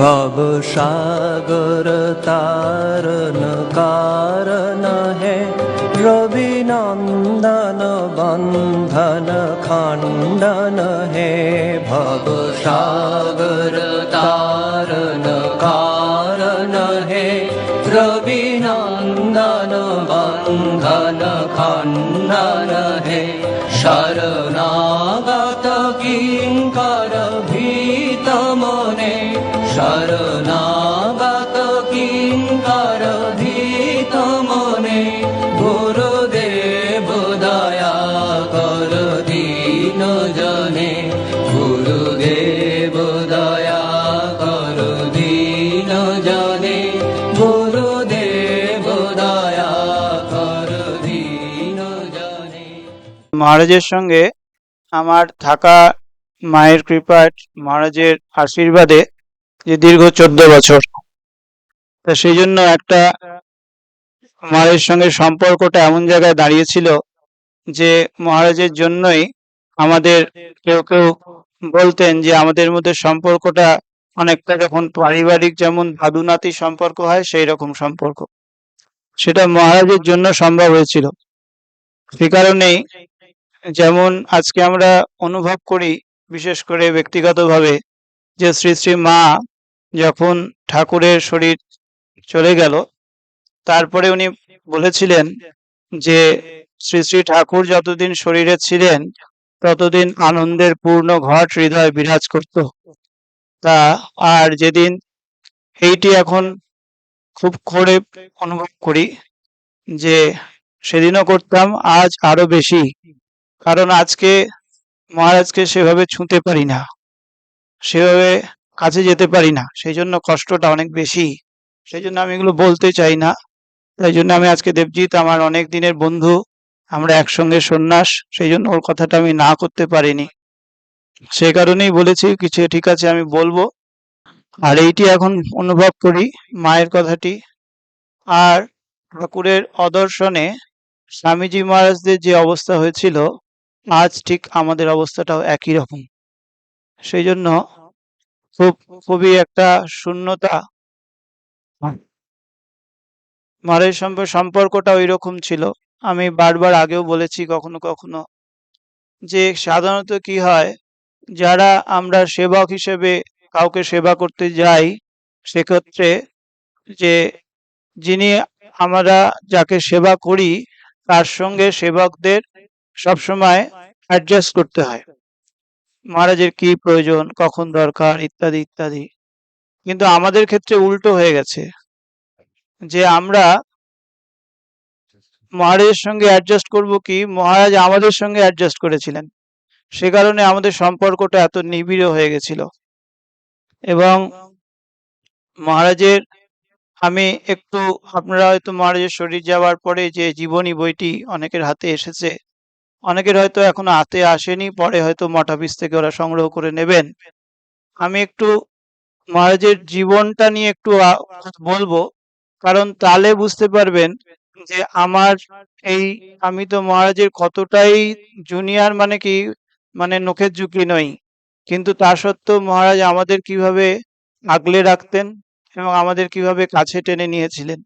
भव सागर तारन कारण है, रवि नंदन बंधन खंडन है। भव सागर तारन कारण है, रवि नंदन बंधन खंडन है। शरणागत किंकर भीत मने, शरणागत किंकर भीत मने। गुरुदेव दया कर दीन जने, गुरुदेव दया कर दीन जने, गुरुदेव दया कर दीन जने। মহারাজের সঙ্গে আমার থাকা মায়ের কৃপায়, মহারাজের আশীর্বাদে যে দীর্ঘ 14 বছর, তা সেই জন্য একটা মহারাজের সঙ্গে সম্পর্কটা এমন জায়গায় দাঁড়িয়েছিল যে মহারাজের জন্যই আমাদের কেউ কেউ বলতেন যে আমাদের মধ্যে সম্পর্কটা অনেকটা যখন পারিবারিক যেমন দাদু নাতি সম্পর্ক হয় সেই রকম সম্পর্ক, সেটা মহারাজের জন্য সম্ভব হয়েছিল। সে কারণেই যেমন আজকে আমরা অনুভব করি, বিশেষ করে ব্যক্তিগতভাবে, যে শ্রী শ্রী মা যখন ঠাকুরের শরীর চলে গেল, তারপরে উনি বলেছিলেন যে শ্রী শ্রী ঠাকুর যতদিন শরীরে ছিলেন ততদিন আনন্দের পূর্ণ ঘট হৃদয় বিরাজ করত। তা আর যেদিন এইটি এখন খুব করে অনুভব করি যে সেদিনও করতাম, আজ আরো বেশি, কারণ আজকে মহারাজকে সেভাবে ছুঁতে পারি না, সেভাবে কাছে যেতে পারি না, সেই জন্য কষ্টটা অনেক বেশি। সেই জন্য আমি এগুলো বলতে চাই না। তাই জন্য আমি আজকে দেবজিৎ আমার অনেক দিনের বন্ধু, আমরা একসঙ্গে সন্ন্যাস, সেই জন্য ওর কথাটা আমি না করতে পারিনি, সে কারণেই বলেছি কিছু ঠিক আছে আমি বলবো। আর এইটি এখন অনুভব করি মায়ের কথাটি। আর ঠাকুরের অদর্শনে স্বামীজি মহারাজদের যে অবস্থা হয়েছিল, আজ ঠিক আমাদের অবস্থাটাও একই রকম। সেই জন্য খুবই একটা শূন্যতা, মহারাজের সঙ্গে সম্পর্কটা ওই রকম ছিল। আমি বারবার আগেও বলেছি কখনো কখনো যে সাধারণত কি হয়, যারা আমরা সেবক হিসেবে কাউকে সেবা করতে যাই, সেক্ষেত্রে যে যিনি আমরা যাকে সেবা করি তার সঙ্গে সেবকদের সবসময় অ্যাডজাস্ট করতে হয়, মহারাজের কি প্রয়োজন, কখন দরকার, ইত্যাদি ইত্যাদি। কিন্তু আমাদের ক্ষেত্রে উল্টো হয়ে গেছে, যে আমরা মহারাজের সঙ্গে অ্যাডজাস্ট করব কি, মহারাজ আমাদের সঙ্গে অ্যাডজাস্ট করেছিলেন, সে কারণে আমাদের সম্পর্কটা এত নিবিড় হয়ে গেছিল। এবং মহারাজের আমি একটু, আপনারা হয়তো মহারাজের শরীর যাওয়ার পরে যে জীবনী বইটি অনেকের হাতে এসেছে, অনেকের হয়তো এখনো হাতে আসেনি, পরে হয়তো মঠ অফিস থেকে ওরা সংগ্রহ করে নেবেন। আমি একটু মহারাজের জীবনটা নিয়ে একটু বলবো, কারণ তাহলে বুঝতে পারবেন যে আমার এই, আমি তো মহারাজের কতটাই জুনিয়র, মানে কি, মানে নখের ঝুঁকি নই, কিন্তু তা সত্ত্বেও মহারাজ আমাদের কিভাবে আগলে রাখতেন এবং আমাদের কিভাবে কাছে টেনে নিয়েছিলেন,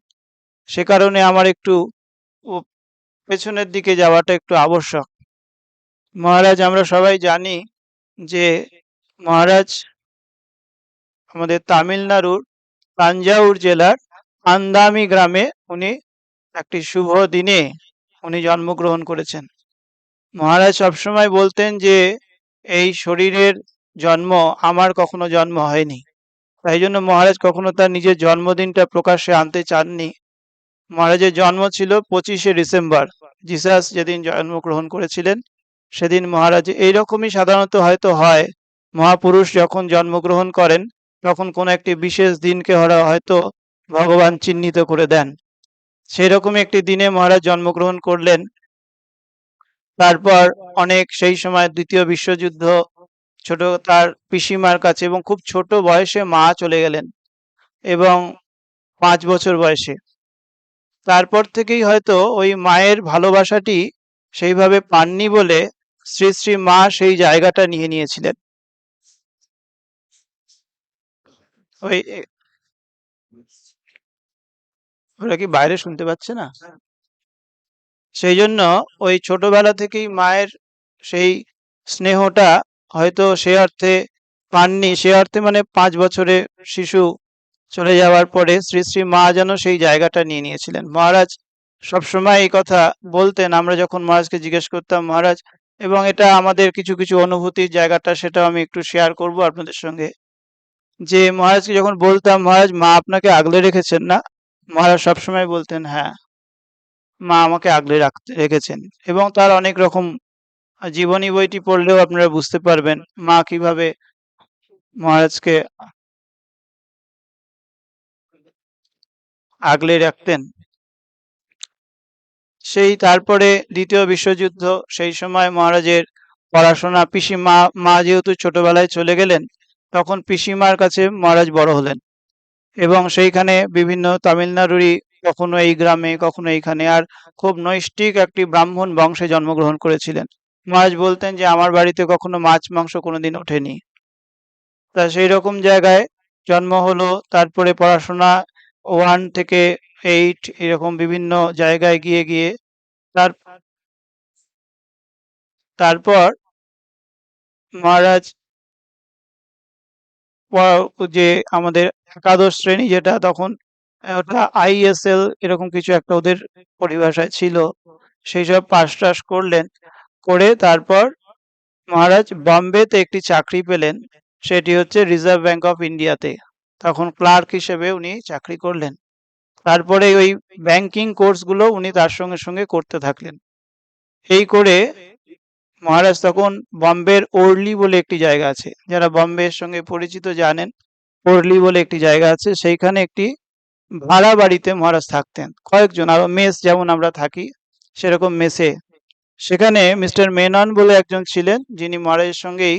সে কারণে আমার একটু পেছনের দিকে যাওয়াটা একটু আবশ্যক। মহারাজ আমরা সবাই জানি যে মহারাজ আমাদের তামিলনাড়ুর তাঞ্জাউর জেলার আন্দামি গ্রামে উনি একটি শুভ দিনে উনি জন্মগ্রহণ করেছেন। মহারাজ সবসময় বলতেন যে এই শরীরের জন্ম আমার কখনো জন্ম হয়নি, তাই জন্য মহারাজ কখনো তার নিজের জন্মদিনটা প্রকাশ্যে আনতে চাননি। মহারাজের জন্ম ছিল 25শে ডিসেম্বর, জিসাস যেদিন জন্মগ্রহণ করেছিলেন সেদিন মহারাজ, এইরকমই সাধারণত হয়তো হয়, মহাপুরুষ যখন জন্মগ্রহণ করেন তখন কোনো একটি বিশেষ দিনকে ওরা হয়তো ভগবান চিহ্নিত করে দেন, সেই রকমই একটি দিনে মহারাজ জন্মগ্রহণ করলেন। তারপর অনেক, সেই সময় দ্বিতীয় বিশ্বযুদ্ধ, ছোট তার পিসিমার কাছে, এবং খুব ছোট বয়সে মা চলে গেলেন, এবং 5 বছর বয়সে। তারপর থেকেই হয়তো ওই মায়ের ভালোবাসাটি সেইভাবে পাননি বলে শ্রী শ্রী মা সেই জায়গাটা নিয়ে নিয়েছিলেন। ওই ওরা কি বাইরে শুনতে পাচ্ছে না? সেই জন্য ওই ছোটবেলা থেকেই মায়ের সেই স্নেহটা হয়তো সে অর্থে পাননি, সে অর্থে মানে 5 বছরে শিশু চলে যাওয়ার পরে শ্রী শ্রী মা যেন সেই জায়গাটা নিয়ে নিয়েছিলেন। মহারাজ সবসময় এই কথা বলতেন, আমরা যখন মহারাজকে জিজ্ঞেস করতাম মহারাজ, এবং এটা আমাদের কিছু কিছু অনুভূতির জায়গাটা, সেটাও আমি একটু শেয়ার করব আপনাদের সঙ্গে। যে মহারাজকে যখন বলতাম মহারাজ মা আপনাকে আগলে রেখেছেন না, মহারাজ সবসময় বলতেন হ্যাঁ, মা আমাকে আগলে রাখতে রেখেছেন। এবং তার অনেক রকম জীবনী বইটি পড়লেও আপনারা বুঝতে পারবেন মা কিভাবে মহারাজকে আগলে রাখতেন। সেই তারপরে দ্বিতীয় বিশ্বযুদ্ধ, সেই সময় মহারাজের পড়াশোনা, পিসিমা মা যেহেতু ছোটবেলায় চলে গেলেন, তখন পিসিমার কাছে মহারাজ বড় হলেন। এবং সেইখানে বিভিন্ন তামিলনাড়ুরই, কখনো এই গ্রামে কখনো এইখানে, আর খুব নৈষ্ঠিক একটি ব্রাহ্মণ বংশে জন্মগ্রহণ করেছিলেন। মহারাজ বলতেন যে আমার বাড়িতে কখনো মাছ মাংস কোনোদিন ওঠেনি। তা সেই রকম জায়গায় জন্ম হলো, তারপরে পড়াশোনা 1 থেকে 8 এরকম বিভিন্ন জায়গায় গিয়ে গিয়ে তার তারপর মহারাজ যে আমাদের একাদশ শ্রেণী, যেটা তখন ওটা ISL এরকম কিছু একটা ওদের পরিভাষায় ছিল, সেই সব পাস টাস করলেন। করে তারপর মহারাজ বম্বেতে একটি চাকরি পেলেন, সেটি হচ্ছে রিজার্ভ ব্যাংক অফ ইন্ডিয়াতে। তখন ক্লার্ক হিসেবে উনি চাকরি করলেন। তারপরে ওই ব্যাংকিং কোর্সগুলো উনি তার সঙ্গে সঙ্গে করতে থাকলেন। এই করে মহারাজ তখন বম্বের ওর্লি বলে একটি জায়গা আছে, যারা বম্বের সঙ্গে পরিচিত জানেন, ওর্লি বলে একটি জায়গা আছে, সেইখানে একটি ভাড়া বাড়িতে মহারাজ থাকতেন কয়েকজন, আরো মেস যেমন আমরা থাকি সেরকম মেসে। সেখানে মিস্টার মেনন বলে একজন ছিলেন, যিনি মহারাজের সঙ্গেই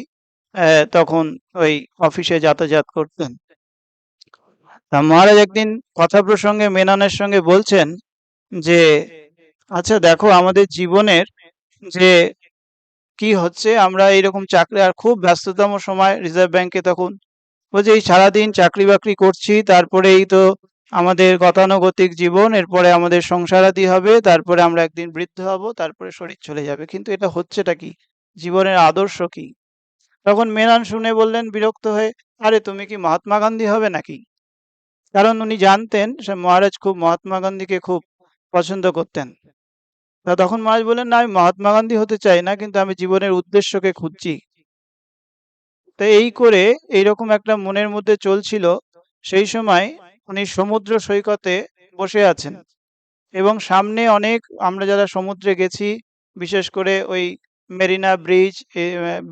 তখন ওই অফিসে যাতায়াত করতেন। তা মহারাজ একদিন কথা প্রসঙ্গে মেননের সঙ্গে বলছেন যে আচ্ছা দেখো আমাদের জীবনের যে কি হচ্ছে, আমরা এইরকম চাকরি, আর খুব ব্যস্ততম সময় রিজার্ভ ব্যাংকে তখন, বলছে এই সারাদিন চাকরি বাকরি করছি, তারপরে এই তো আমাদের গতানুগতিক জীবন, এরপরে আমাদের সংসারাদি হবে, তারপরে আমরা একদিন বৃদ্ধ হব, তারপরে শরীর চলে যাবে, কিন্তু এটা হচ্ছেটা কি, জীবনের আদর্শ কি? তখন মেনন শুনে বললেন বিরক্ত হয়ে, আরে তুমি কি মহাত্মা গান্ধী হবে নাকি? কারণ উনি জানতেন সে মহারাজ খুব মহাত্মা গান্ধীকে খুব পছন্দ করতেন। তা তখন মহারাজ বললেন না, আমি মহাত্মা গান্ধী হতে চাই না, কিন্তু আমি জীবনের উদ্দেশ্যকে খুঁজছি। তো এই করে এইরকম একটা মনের মধ্যে চলছিল। সেই সময় উনি সমুদ্র সৈকতে বসে আছেন, এবং সামনে অনেক, আমরা যারা সমুদ্রে গেছি, বিশেষ করে ওই মেরিনা ব্রিজ,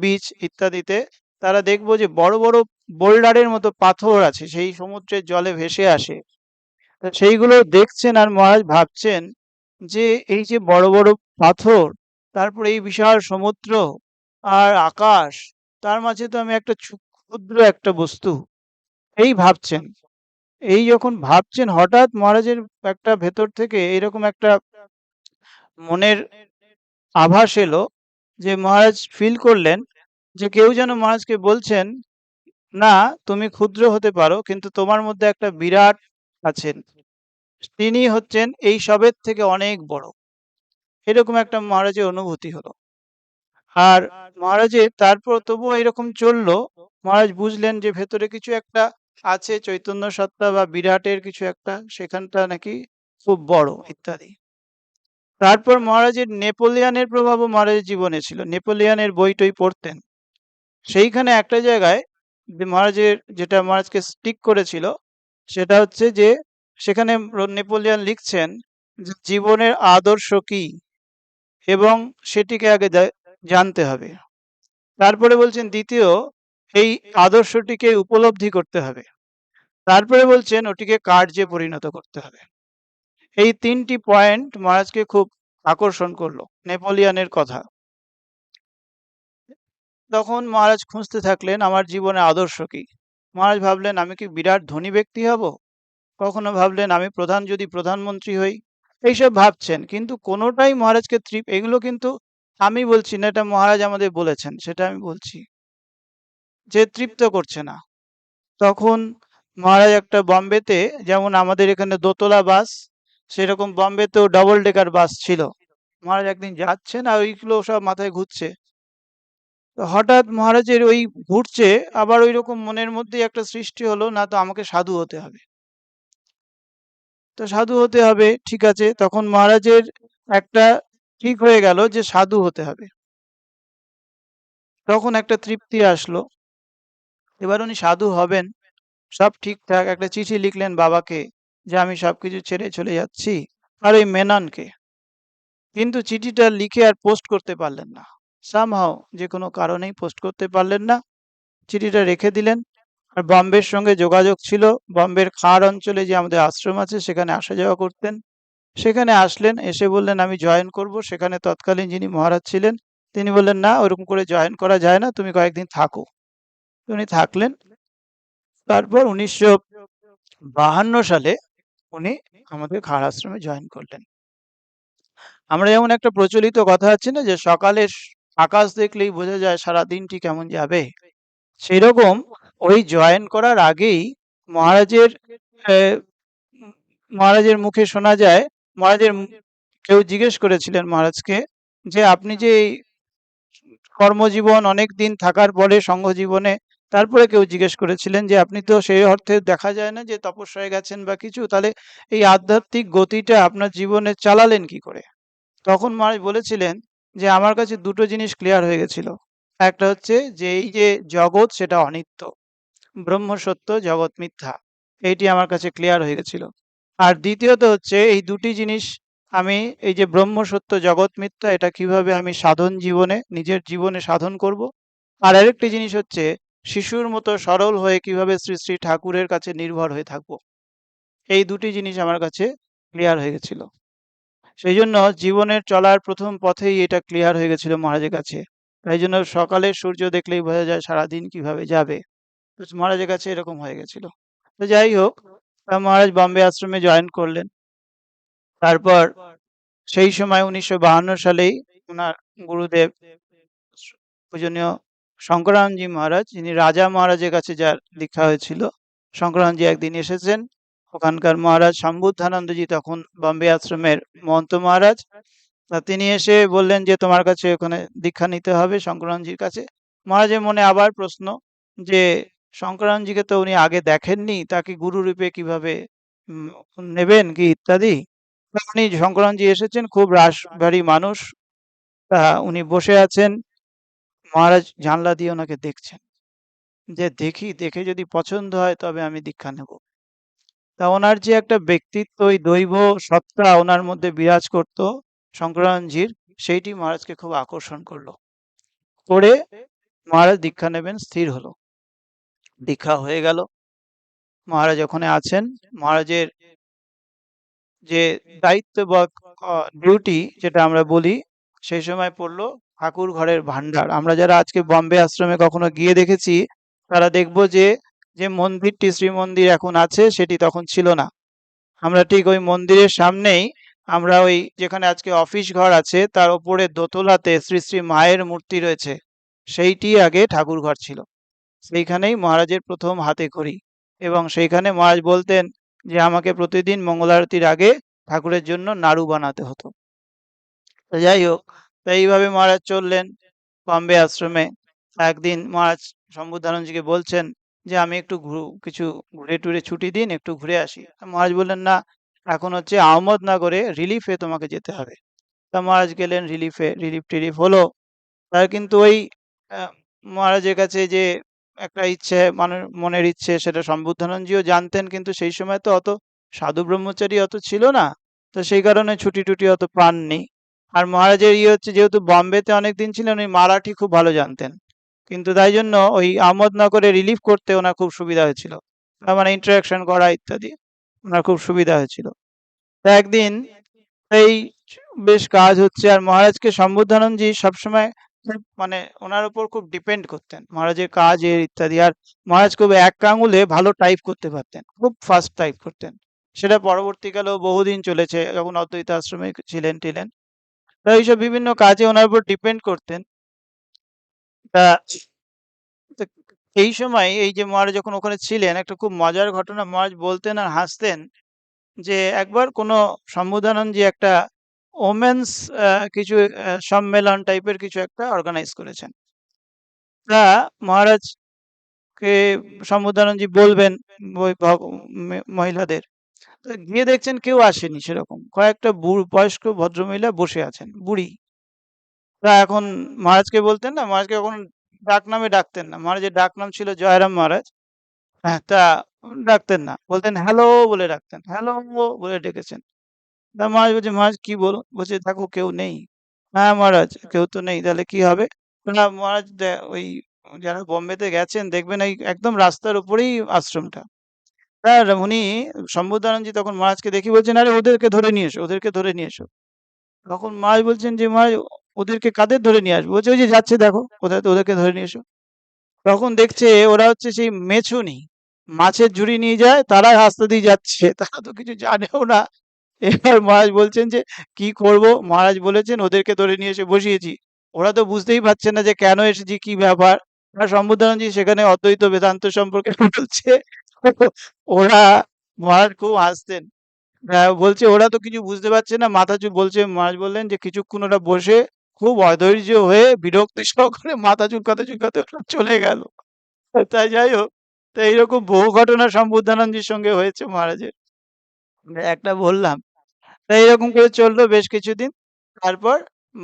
বিচ ইত্যাদিতে, তারা দেখবো যে বড় বড় বোল্ডারের মতো পাথর আছে, সেই সমুদ্রের জলে ভেসে আসে। তা সেইগুলো দেখছেন আর মহারাজ ভাবছেন যে এই যে বড় বড় পাথর, তারপরে এই বিশাল সমুদ্র আর আকাশ, তার মাঝে তো আমি একটা ক্ষুদ্র একটা বস্তু, এই ভাবছেন। এই যখন ভাবছেন, হঠাৎ মহারাজের একটা ভেতর থেকে এরকম একটা মনের আভাস এলো, যে মহারাজ ফিল করলেন যে কেউ যেন মহারাজকে বলছেন, না তুমি ক্ষুদ্র হতে পারো, কিন্তু তোমার মধ্যে একটা বিরাট আছেন, তিনি হচ্ছেন এই সবের থেকে অনেক বড়। এরকম একটা মহারাজের অনুভূতি হলো। আর মহারাজের তারপর তবুও এরকম চললো, মহারাজ বুঝলেন যে ভেতরে কিছু একটা আছে, চৈতন্য সত্তা বা বিরাটের কিছু একটা, সেখানটা নাকি খুব বড় ইত্যাদি। তারপর মহারাজের নেপোলিয়ানের প্রভাবও মহারাজের জীবনে ছিল, নেপোলিয়ানের বই টই পড়তেন। সেইখানে একটা জায়গায় যে মহারাজের, যেটা মহারাজকে স্টিক করেছিল, সেটা হচ্ছে যে সেখানে নেপোলিয়ান লিখছেন যে জীবনের আদর্শ কি, এবং সেটিকে আগে জানতে হবে। তারপরে বলছেন দ্বিতীয়, এই আদর্শটিকে উপলব্ধি করতে হবে। তারপরে বলছেন ওটিকে কার্যে পরিণত করতে হবে। এই 3টি পয়েন্ট মহারাজকে খুব আকর্ষণ করলো, নেপোলিয়ানের কথা। তখন মহারাজ খুঁজতে থাকলেন আমার জীবনে আদর্শ কি। মহারাজ ভাবলেন আমি কি বিরাট ধনী ব্যক্তি হব, কখনো ভাবলেন আমি যদি প্রধানমন্ত্রী হই, এইসব ভাবছেন, কিন্তু কোনোটাই মহারাজকে এগুলো কিন্তু আমি বলছি না, এটা মহারাজ আমাদের বলেছেন, সেটা আমি বলছি যে তৃপ্ত করছে না। তখন মহারাজ একটা বম্বেতে, যেমন আমাদের এখানে দোতলা বাস, সেরকম বম্বেতেও ডবল ডেকার বাস ছিল। মহারাজ একদিন যাচ্ছেন আর ওইগুলো সব মাথায় ঘুরছে। তো হঠাৎ মহারাজের ওই ঘুরছে, আবার ওই রকম মনের মধ্যে একটা সৃষ্টি হলো, না তো আমাকে সাধু হতে হবে। তো সাধু হতে হবে, ঠিক আছে, তখন মহারাজের একটা ঠিক হয়ে গেল যে সাধু হতে হবে। তখন একটা তৃপ্তি আসলো, এবার উনি সাধু হবেন, সব ঠিকঠাক। একটা চিঠি লিখলেন বাবাকে যে আমি সবকিছু ছেড়ে চলে যাচ্ছি, আর ওই মেননকে। কিন্তু চিঠিটা লিখে আর পোস্ট করতে পারলেন না, সামহাও যে কোনো কারণেই পোস্ট করতে পারলেন না। চিঠিটা রেখে দিলেন। আর বম্বের সঙ্গে যোগাযোগ ছিল, বম্বের খাড় অঞ্চলে যে আমাদের আশ্রম আছে সেখানে আসা যাওয়া করতেন। সেখানে আসলেন, এসে বললেন আমি জয়েন করব। সেখানে তৎকালীন যিনি মহারাজ ছিলেন তিনি বললেন না, ওরকম করে জয়েন করা যায় না, তুমি কয়েকদিন থাকো। উনি থাকলেন। তারপর 1952 সালে উনি আমাদের খাড় আশ্রমে জয়েন করলেন। আমরা যেমন একটা প্রচলিত কথা আছে না, যে সকালে আকাশ দেখলেই বোঝা যায় সারা দিনটি কেমন যাবে, সেরকম ওই জয়েন করার আগেই মহারাজের আহ, মহারাজের মুখে শোনা যায়, মহারাজের কেউ জিজ্ঞেস করেছিলেন মহারাজকে যে আপনি যে এই কর্মজীবন অনেক দিন থাকার পরে সংঘ জীবনে, তারপরে কেউ জিজ্ঞেস করেছিলেন যে আপনি তো সেই অর্থে দেখা যায় না যে তপস্যায় গেছেন বা কিছু, তাহলে এই আধ্যাত্মিক গতিটা আপনার জীবনে চালালেন কি করে? তখন মহারাজ বলেছিলেন যে আমার কাছে দুটো জিনিস ক্লিয়ার হয়ে গেছিল। একটা হচ্ছে যে এই যে জগৎ সেটা অনিত্য, ব্রহ্ম সত্য, জগৎ মিথ্যা, এইটি আমার কাছে ক্লিয়ার হয়ে গেছিল। আর দ্বিতীয়ত হচ্ছে এই দুটি জিনিস, আমি এই যে ব্রহ্ম সত্য জগৎ মিথ্যা, এটা কিভাবে আমি সাধন জীবনে নিজের জীবনে সাধন করব। আর আরেকটি জিনিস হচ্ছে শিশুর মতো সরল হয়ে কিভাবে শ্রী শ্রী ঠাকুরের কাছে নির্ভর হয়ে থাকবো। এই দুটি জিনিস আমার কাছে ক্লিয়ার হয়ে গেছিল। সেই জন্য জীবনের চলার প্রথম পথেই এটা ক্লিয়ার হয়ে গেছিল মহারাজের কাছে। তাই জন্য সকালে সূর্য দেখলেই বোঝা যায় সারাদিন কিভাবে যাবে। তো মহারাজের কাছে এরকম হয়ে গেছিল। তো যাই হোক, মহারাজ বম্বে আশ্রমে জয়েন করলেন। তারপর সেই সময় 1952 সালেই ওনার গুরুদেব পূজনীয় শঙ্করানন্দজি মহারাজ, যিনি রাজা মহারাজের কাছে যার দীক্ষা হয়েছিল, শঙ্করানন্দজি একদিন এসেছেন। ওখানকার মহারাজ সম্বুদ্ধানন্দজি তখন বম্বে আশ্রমের মহন্ত মহারাজ। তা তিনি এসে বললেন যে তোমার কাছে ওখানে দীক্ষা নিতে হবে শঙ্করানন্দজির কাছে। মহারাজের মনে আবার প্রশ্ন যে শঙ্করানন্দজিকে তো উনি আগে দেখেননি, তাকে গুরু রূপে কিভাবে উম, নেবেন কি ইত্যাদি। তা উনি শঙ্করানন্দজি এসেছেন, খুব রাশভারী মানুষ, তা উনি বসে আছেন। মহারাজ জানলা দিয়ে ওনাকে দেখছেন, যে দেখি, দেখে যদি পছন্দ হয় তবে আমি দীক্ষা নেব। তা ওনার যে একটা ব্যক্তিত্ব, ওই দৈব সত্তা ওনার মধ্যে বিরাজ করত শঙ্করানন্দজির, সেইটি মহারাজকে খুব আকর্ষণ করলো। করে মহারাজ দীক্ষা নেবেন স্থির হলো। দীক্ষা হয়ে গেল। মহারাজ ওখানে আছেন। মহারাজের যে দায়িত্ব বা ডিউটি যেটা আমরা বলি, সেই সময় পড়লো ঠাকুর ঘরের ভান্ডার। আমরা যারা আজকে বম্বে আশ্রমে কখনো গিয়ে দেখেছি, তারা দেখবো যে যে মন্দিরটি শ্রীমন্দির এখন আছে সেটি তখন ছিল না। আমরা ঠিক ওই মন্দিরের সামনেই, আমরা ওই যেখানে আজকে অফিস ঘর আছে তার উপরে দোতলাতে শ্রী শ্রী মায়ের মূর্তি রয়েছে, সেইটি আগে ঠাকুর ঘর ছিল। সেইখানেই মহারাজের প্রথম হাতে খড়ি। এবং সেইখানে মহারাজ বলতেন যে আমাকে প্রতিদিন মঙ্গল আরতির আগে ঠাকুরের জন্য নাড়ু বানাতে হতো। তো যাই হোক, তো এইভাবে মহারাজ চললেন বম্বে আশ্রমে। একদিন মহারাজ শম্ভুধানন্দজিকে বলছেন যে আমি একটু কিছু ঘুরে টুরে ছুটি দিন, একটু ঘুরে আসি। তা মহারাজ বললেন না, এখন হচ্ছে আহমদনগরে রিলিফে তোমাকে যেতে হবে। তা মহারাজ গেলেন রিলিফে, রিলিফ টিলিফ হলো। তার কিন্তু ওই আহ, মহারাজের কাছে যে একটা ইচ্ছে, মনের ইচ্ছে, সেটা সম্বুদ্ধানন্দজিও জানতেন, কিন্তু সেই সময় তো অত সাধু ব্রহ্মচারী অত ছিল না। তো সেই কারণে ছুটি টুটি অত পাননি। আর মহারাজের ইয়ে হচ্ছে, যেহেতু বম্বেতে অনেকদিন ছিলেন, উনি মারাঠি খুব ভালো জানতেন। কিন্তু তাই জন্য ওই আহমদনগরে রিলিফ করতে ওনার খুব সুবিধা হয়েছিল, তার মানে ইন্টারাকশন করা ইত্যাদি ওনার খুব সুবিধা হয়েছিল। তা একদিন এই বেশ কাজ হচ্ছে, আর মহারাজকে সম্বুদ্ধানন্দজি সবসময় মানে ওনার উপর খুব ডিপেন্ড করতেন, মহারাজের কাজের ইত্যাদি। আর মহারাজ খুব এক আঙুলে ভালো টাইপ করতে পারতেন, খুব ফাস্ট টাইপ করতেন। সেটা পরবর্তীকালেও বহুদিন চলেছে, যখন অদ্বৈত আশ্রমে ছিলেন টিলেন। তা এইসব বিভিন্ন কাজে ওনার উপর ডিপেন্ড করতেন। তা এই সময় এই যে মহারাজ যখন ওখানে ছিলেন, একটা খুব মজার ঘটনা মহারাজ বলতেন আর হাসতেন যে একবার কোনো সম্বোধানন্দজি একটা ওমেন্স কিছু সম্মেলন টাইপের কিছু একটা অর্গানাইজ করেছেন। তা মহারাজকে সম্বোধানন্দজি বলবেন ওই মহিলাদের। তো গিয়ে দেখছেন কেউ আসেনি সেরকম। কয়েকটা বয়স্ক ভদ্রমহিলা বসে আছেন, বুড়ি। তা এখন মহারাজকে বলতেন না, মহারাজকে কখনো ডাক নামে ডাকতেন না। মহারাজের ডাক নাম ছিল জয়রাম মহারাজ। হ্যাঁ, তা ডাকতেন না। বলতেন হ্যালো বলে ডাকতেন। হ্যালো বলে ডেকেছেন। তা মহারাজ বলছে, মহারাজ কি বলুন? বলছে দেখো কেউ নেই। হ্যাঁ মহারাজ, কেউ তো নেই, তাহলে কি হবে? না মহারাজ, ওই যারা বোম্বেতে গেছেন দেখবেন এই একদম রাস্তার উপরেই আশ্রমটা। আর উনি শম্ভুদানন্দজি তখন মহারাজকে দেখে বলছেন, আরে ওদেরকে ধরে নিয়ে এসো, ওদেরকে ধরে নিয়ে এসো। তখন মহারাজ বলছেন যে মহারাজ, ওদেরকে কাদের ধরে নিয়ে আসবো? বলছে ওই যে যাচ্ছে দেখো, ওদেরকে ধরে নিয়ে এসো। তখন দেখছে ওরা হচ্ছে সেই মেছুনি, মাছের ঝুড়ি নিয়ে যায়, তারা রাস্তা দিয়ে যাচ্ছে, তারা তো কিছু জানেও না। এবার মহারাজ বলছেন যে কি করব? মহারাজ বলেছেন ওদেরকে ধরে নিয়ে এসে বসিয়েছি। ওরা তো বুঝতেই পারছে না যে কেন এসেছি, কি ব্যাপার। আর শম্ভুদানন্দজি সেখানে অদ্বৈত বেদান্ত সম্পর্কে বলছে। ওরা, মহারাজ খুব হাসতেন। বলছে ওরা তো কিছু বুঝতে পারছে না, মাথা চুল বলছে। মহারাজ বললেন যে কিছুক্ষণ ওরা বসে খুব অধৈর্য হয়ে বিরক্তি সহকারে মাথা চুলকাতে চুলকাতে ওরা চলে গেল। তাই যাই হোক, তো এইরকম বহু ঘটনা শম্ভুদানন্দজির সঙ্গে হয়েছে মহারাজের। একটা বললাম। তা এরকম করে চললো বেশ কিছুদিন। তারপর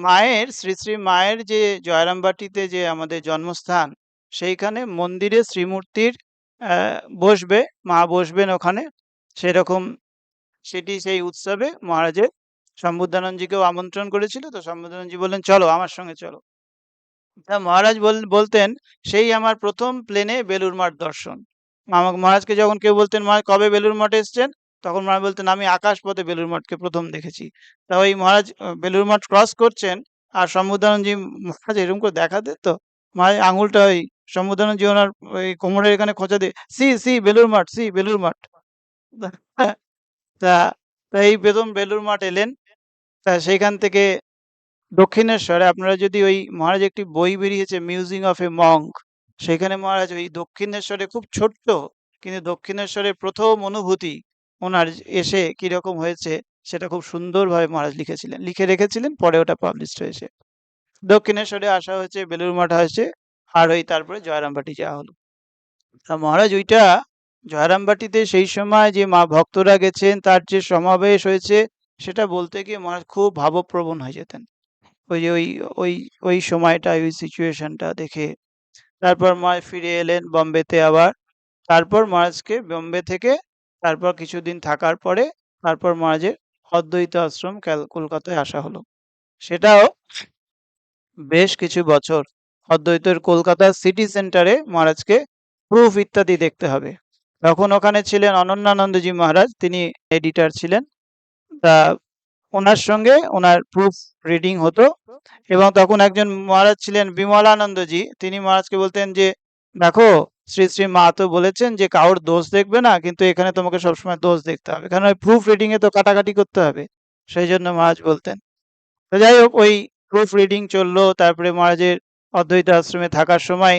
মায়ের, শ্রী শ্রী মায়ের যে জয়রামবাটিতে যে আমাদের জন্মস্থান, সেইখানে মন্দিরে শ্রীমূর্তির বসবে, মা বসবেন ওখানে। সেরকম সেই উৎসবে মহারাজের শম্ভুদানন্দজিকেও আমন্ত্রণ করেছিল। তো শম্ভুদানন্দজি বললেন চলো আমার সঙ্গে চলো। তা মহারাজ বলতেন সেই আমার প্রথম প্লেনে বেলুড় মঠ দর্শন। আমাকে মহারাজকে যখন কেউ বলতেন মহারাজ কবে বেলুড় মঠে এসছেন, তখন মহারাজ বলতেন আমি আকাশপথে বেলুড় মঠকে প্রথম দেখেছি। তা ওই মহারাজ বেলুড় মঠ ক্রস করছেন, আর শম্ভুদানন্দজি মহারাজ এরকম করে দেখাতে, তো মহারাজ আঙুলটা ওই শম্ভুদানন্দজি ওনার ওই কোমরের এখানে খোঁচা দিয়ে C C Belur Math, C Belur Math. তা তা এই প্রথম বেলুড় মঠ এলেন। তা সেইখান থেকে দক্ষিণেশ্বরে, আপনারা যদি ওই মহারাজ একটি বই বেরিয়েছে মিউজিং অফ এ মঙ্ক, সেখানে মহারাজ ওই দক্ষিণেশ্বরে খুব ছোট্ট, কিন্তু দক্ষিণেশ্বরের প্রথম অনুভূতি ওনার এসে কিরকম হয়েছে সেটা খুব সুন্দরভাবে মহারাজ লিখেছিলেন, লিখে রেখেছিলেন, পরে ওটা পাবলিশড হয়েছে। দক্ষিণেশ্বরে আসা হয়েছে, বেলুড় মঠ হয়েছে, আর ওই তারপরে জয়রামবাটি যাওয়া হলো। তা মহারাজ ওইটা জয়রামবাটিতে সেই সময় যে মা ভক্তরা গেছেন, তার যে সমাবেশ হয়েছে, সেটা বলতে গিয়ে মহারাজ খুব ভাবপ্রবণ হয়ে যেতেন। ওই যে ওই ওই সময়টা, ওই সিচুয়েশনটা দেখে। তারপর মহারাজ ফিরে এলেন বম্বেতে আবার। তারপর মহারাজকে বম্বে থেকে তারপর কিছুদিন থাকার পরে তারপর মহারাজের অদ্বৈত আশ্রম কলকাতায় আসা হলো। সেটাও বেশ কিছু বছর। অদ্বৈতের কলকাতা সিটি সেন্টারে মহারাজকে প্রুফ ইত্যাদি দেখতে হবে। তখন ওখানে ছিলেন অনন্যানন্দজি মহারাজ, তিনি এডিটর ছিলেন। তা ওনার সঙ্গে ওনার প্রুফ রিডিং হতো। এবং তখন একজন মহারাজ ছিলেন বিমলানন্দজি, তিনি মহারাজকে বলতেন যে দেখো, শ্রী শ্রী মা তো বলেছেন যে কারোর দোষ দেখবে না, কিন্তু এখানে তোমাকে সবসময় দোষ দেখতে হবে, কারণ ওই প্রুফ রিডিং এ তো কাটাকাটি করতে হবে। সেই জন্য মহারাজ বলতেন। তো যাই হোক, ওই প্রুফ রিডিং চললো। তারপরে মহারাজের অদ্বৈত আশ্রমে থাকার সময়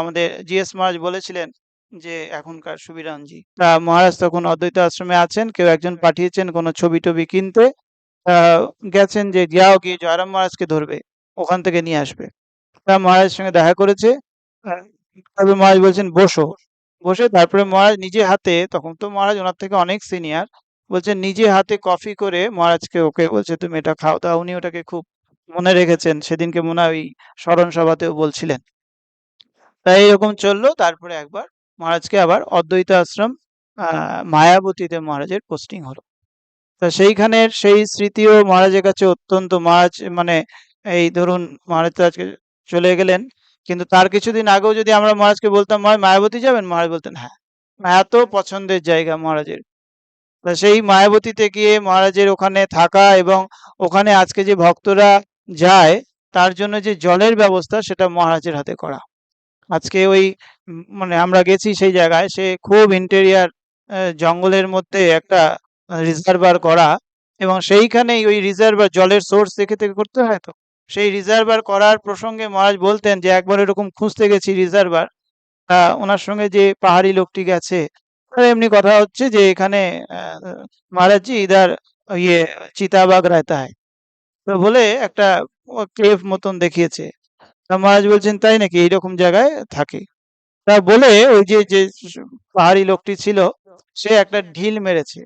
আমাদের জিএস মহারাজ বলেছিলেন যে এখনকার সুবিরামজি, তা মহারাজ তখন অদ্বৈত আশ্রমে আছেন, কেউ একজন পাঠিয়েছেন কোনো ছবি টবি কিনতে। আহ, গেছেন যে যাও গিয়ে জয়রাম মহারাজকে ধরবে, ওখান থেকে নিয়ে আসবে। তা মহারাজের সঙ্গে দেখা করেছে। আহ, তারপরে মহারাজ বলছেন বসো। বসে তারপরে মহারাজ নিজে হাতে, তখন তো মহারাজ ওনার থেকে অনেক সিনিয়র, বলছেন নিজে হাতে কফি করে মহারাজকে, ওকে বলছে তুমি এটা খাও। তা উনি ওটাকে খুব মনে রেখেছেন, সেদিনকে মনে হয় ওই স্মরণ সভাতেও বলছিলেন। তাই এরকম চললো। তারপরে একবার মহারাজকে আবার অদ্বৈত আশ্রম মায়াবতীতে মহারাজের পোস্টিং হলো। তা সেইখানের সেই স্মৃতিও মহারাজের কাছে অত্যন্ত, মহারাজ মানে এই ধরুন মহারাজ তো আজকে চলে গেলেন, কিন্তু তার কিছুদিন আগেও যদি আমরা মহারাজকে বলতাম মহারাজ মায়াবতী যাবেন, মহারাজ বলতেন হ্যাঁ। এত পছন্দের জায়গা মহারাজের। তা সেই মায়াবতীতে গিয়ে মহারাজের ওখানে থাকা, এবং ওখানে আজকে যে ভক্তরা যায় তার জন্য যে জলের ব্যবস্থা, সেটা মহারাজের হাতে করা। আজকে ওই মানে আমরা গেছি সেই জায়গায়, সে খুব ইন্টেরিয়ার জঙ্গলের মধ্যে একটা রিজার্ভার করা, এবং সেইখানেই ওই রিজার্ভার জলের সোর্স দেখে থেকে করতে হয়। তো সেই রিজার্ভার করার প্রসঙ্গে মহারাজ বলতেন যে একবার এরকম খুঁজতে গেছি রিজার্ভার, ওনার সঙ্গে যে পাহাড়ি লোকটি গেছে, এমনি কথা হচ্ছে যে এখানে মহারাজ জি ইধার ইয়ে চিতাবাঘ रहता है। তো বলে একটা কেভ মতন দেখিয়েছে। তা মহারাজ বলছেন তাই নাকি, এইরকম জায়গায় থাকে। তা বলে ওই যে যে পাহাড়ি লোকটি ছিল, সে একটা ঢিল মেরেছে।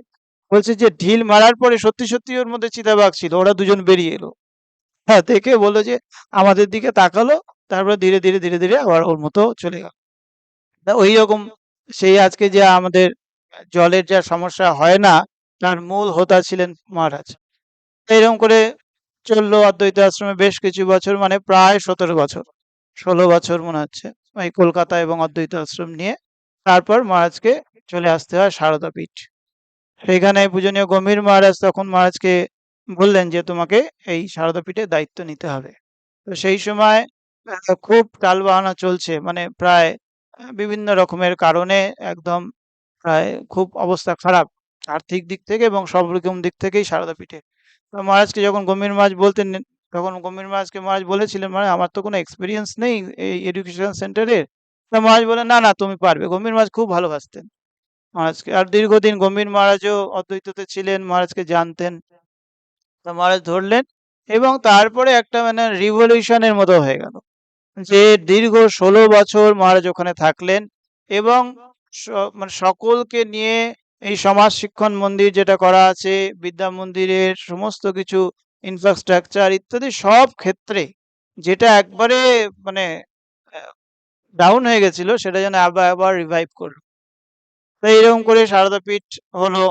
বলছে যে ঢিল মারার পরে সত্যি সত্যি ওর মধ্যে চিতাবাঘ ছিল, ওরা দুজন বেরিয়ে এলো। হ্যাঁ, দেখে বললো যে আমাদের দিকে তাকালো, তারপর ধীরে ধীরে ধীরে ধীরে আবার ওর মতো চলে গেল। তা ওই রকম সেই আজকে যে আমাদের জলের যা সমস্যা হয় না, তার মূল হোতা ছিলেন মহারাজ। এরকম করে চললো অদ্বৈত আশ্রমে বেশ কিছু বছর, মানে প্রায় 17 বছর, 16 বছর মনে হচ্ছে, এই কলকাতা এবং অদ্বৈত আশ্রম নিয়ে। তারপর মহারাজকে চলে আসতে হয় সারদা পীঠ। সেখানে পূজনীয় গম্ভীর মহারাজ তখন মহারাজকে বললেন যে তোমাকে এই সারদা পীঠে দায়িত্ব নিতে হবে। তো সেই সময় খুব টালবাহানা চলছে, মানে প্রায় বিভিন্ন রকমের কারণে একদম প্রায় খুব অবস্থা খারাপ, আর্থিক দিক থেকে এবং সব রকম দিক থেকেই সারদা পীঠে। তো মহারাজকে যখন গম্ভীর মহারাজ বলতেন, তখন গম্ভীর মহারাজকে মহারাজ বলেছিলেন, মানে আমার তো কোনো এক্সপিরিয়েন্স নেই এই এডুকেশন সেন্টারের। তা মহারাজ বলেন না না তুমি পারবে। গম্ভীর মহারাজ খুব ভালোবাসতেন মহারাজকে, আর দীর্ঘদিন গম্ভীর মহারাজও অদ্বৈততে ছিলেন, মহারাজকে জানতেন। তো মহারাজ ধরলেন, এবং তারপরে একটা মানে রিভলিউশনের মতো হয়ে গেল, যে দীর্ঘ 16 বছর মহারাজ ওখানে থাকলেন, এবং মানে সকলকে নিয়ে এই সমাজ শিক্ষণ মন্দির যেটা করা আছে, বিদ্যা মন্দিরের সমস্ত কিছু ইনফ্রাস্ট্রাকচার ইত্যাদি সব ক্ষেত্রে, যেটা একবারে মানে ডাউন হয়ে গেছিল, সেটা যেন আবার আবার রিভাইভ করলো। তো এইরকম করে সারদা পীঠ হলো।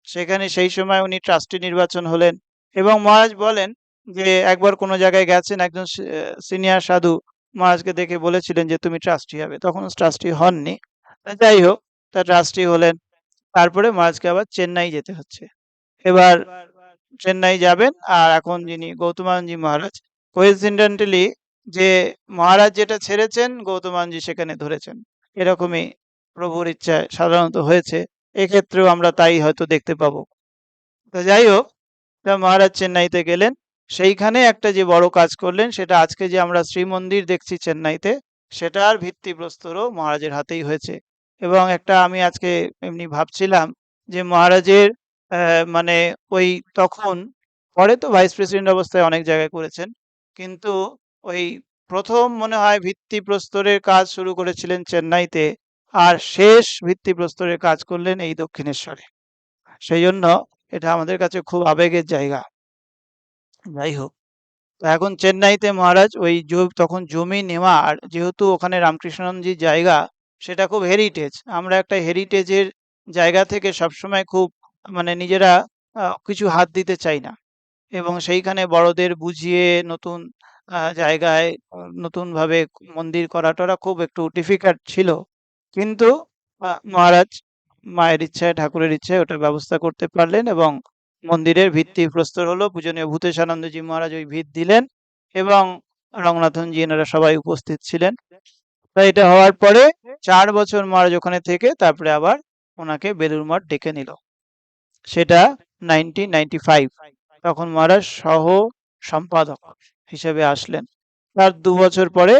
সেখানে সেই সময় উনি ট্রাস্টি নির্বাচন হলেন, এবং মহারাজ বলেন যে একবার কোনো জায়গায় গেছেন, একজন সিনিয়র সাধু মহারাজকে দেখে বলেছিলেন যে তুমি ট্রাস্টি হবে, তখন ট্রাস্টি হননি। তা যাই হোক, তা ট্রাস্টি হলেন। তারপরে মহারাজকে আবার চেন্নাই যেতে হচ্ছে। এবার চেন্নাই যাবেন, আর এখন যিনি গৌতমানন্দজি মহারাজ, কোইন্সিডেন্টালি যে মহারাজ যেটা ছেড়েছেন গৌতমানন্দজি সেখানে ধরেছেন, এরকমই প্রভুর ইচ্ছায় সাধারণত হয়েছে। এক্ষেত্রেও আমরা তাই হয়তো দেখতে পাবো। তো যাই হোক, তা মহারাজ চেন্নাইতে গেলেন। সেইখানে একটা যে বড় কাজ করলেন, সেটা আজকে যে আমরা শ্রীমন্দির দেখছি চেন্নাইতে, সেটার ভিত্তিপ্রস্তরও মহারাজের হাতেই হয়েছে। এবং একটা আমি আজকে এমনি ভাবছিলাম যে মহারাজের মানে ওই তখন, পরে তো ভাইস প্রেসিডেন্ট অবস্থায় অনেক জায়গায় করেছেন, কিন্তু ওই প্রথম মনে হয় ভিত্তিপ্রস্তরের কাজ শুরু করেছিলেন চেন্নাইতে, আর শেষ ভিত্তিপ্রস্তরের কাজ করলেন এই দক্ষিণেশ্বরে। সেই জন্য এটা আমাদের কাছে খুব আবেগের জায়গা। যাই হোক, তো এখন চেন্নাইতে মহারাজ ওই তখন জমি নেওয়া, আর যেহেতু ওখানে রামকৃষ্ণনজির জায়গা, সেটা খুব হেরিটেজ। আমরা একটা হেরিটেজের জায়গা থেকে সবসময় খুব মানে নিজেরা কিছু হাত দিতে চাই না, এবং সেইখানে বড়দের বুঝিয়ে নতুন জায়গায় নতুন ভাবে মন্দির করা টরা খুব একটু ডিফিকাল্ট ছিল। কিন্তু মহারাজ মায়ের ইচ্ছায়, ঠাকুরের ইচ্ছায় ওটা ব্যবস্থা করতে পারলেন, এবং মন্দিরের ভিত্তি প্রস্তর হলো। পূজনীয় ভূতেশানন্দজি মহারাজ ওই ভিত দিলেন, এবং রঙ্গনাথনজি এনারা সবাই উপস্থিত ছিলেন। তাই এটা হওয়ার পরে 4 বছর মহারাজ ওখানে থেকে তারপরে আবার ওনাকে বেলুড় মঠ ডেকে নিল। সেটা 1995, তখন মহারাজ সহ সম্পাদক হিসেবে আসলেন। তার 2 বছর পরে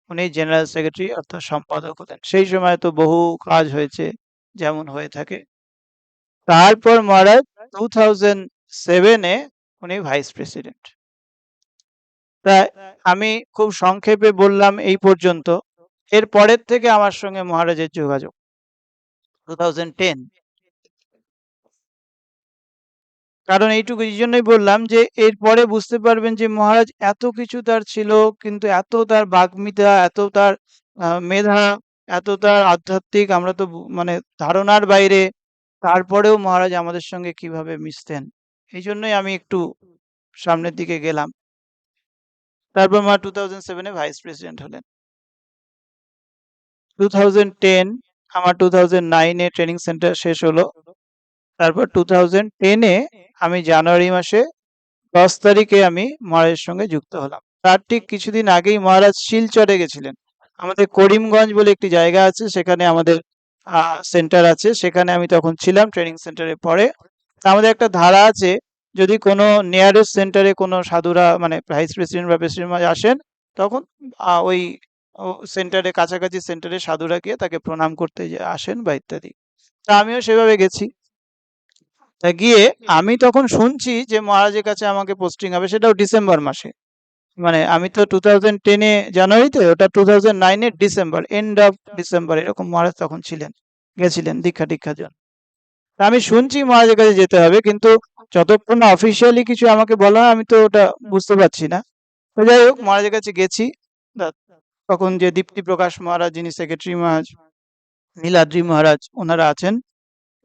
উনি জেনারেল সেক্রেটারি অর্থাৎ সম্পাদক হলেন। সেই সময় তো বহু কাজ হয়েছে, যেমন হয়ে থাকে। তারপর মহারাজ 2007-এ উনি ভাইস প্রেসিডেন্ট। তা আমি খুব সংক্ষেপে বললাম এই পর্যন্ত। এর পরের থেকে আমার সঙ্গে মহারাজের যোগাযোগ 2010। কারণ এইটুকু এই জন্যই বললাম যে এরপরে বুঝতে পারবেন যে মহারাজ এত কিছু তার ছিল, কিন্তু এত তার বাগ্মিতা, এত তার মেধা, এত তার আধ্যাত্মিক, আমরা তো মানে ধারণার বাইরে। তারপরেও মহারাজ আমাদের সঙ্গে কিভাবে মিশতেন, এই জন্যই আমি একটু সামনের দিকে গেলাম। তারপর মা 2007-এ ভাইস প্রেসিডেন্ট হলেন। 2010, আমার 2009-এ ট্রেনিং সেন্টার শেষ হলো। তারপর 2010-এ আমি জানুয়ারি মাসে 10 তারিখে আমি মহারাজের সঙ্গে যুক্ত হলাম। তার ঠিক কিছুদিন আগেই মহারাজ শিলচরে গেছিলেন। আমাদের করিমগঞ্জ বলে একটি জায়গা আছে, সেখানে আমাদের সেন্টার আছে, সেখানে আমি তখন ছিলাম ট্রেনিং সেন্টারে পরে। তা আমাদের একটা ধারা আছে, যদি কোনো নিয়ারেস্ট সেন্টারে কোনো সাধুরা মানে ভাইস প্রেসিডেন্ট বা প্রেসিডেন্ট আসেন, তখন ওই সেন্টারে, কাছাকাছি সেন্টারে সাধুরা গিয়ে তাকে প্রণাম করতে আসেন বা ইত্যাদি। তা আমিও সেভাবে গেছি। তা গিয়ে আমি তখন শুনছি যে মহারাজের কাছে আমাকে পোস্টিং হবে, সেটাও ডিসেম্বর মাসে। মানে আমি তো 2010-এ জানুয়ারিতে, ওটা 2009-এর ডিসেম্বর, এন্ড অফ ডিসেম্বর এরকম মহারাজ তখন ছিলেন, গেছিলেন দীক্ষা টিক্ষার জন্য। তা আমি শুনছি মহারাজের কাছে যেতে হবে, কিন্তু যতক্ষণ না অফিসিয়ালি কিছু আমাকে বলা হয় আমি তো ওটা বুঝতে পারছি না। তো যাই হোক, মহারাজের কাছে গেছি। তা- তখন যে দীপ্তি প্রকাশ মহারাজ, যিনি সেক্রেটারি মহারাজ, নীলাদ্রি মহারাজ, ওনারা আছেন।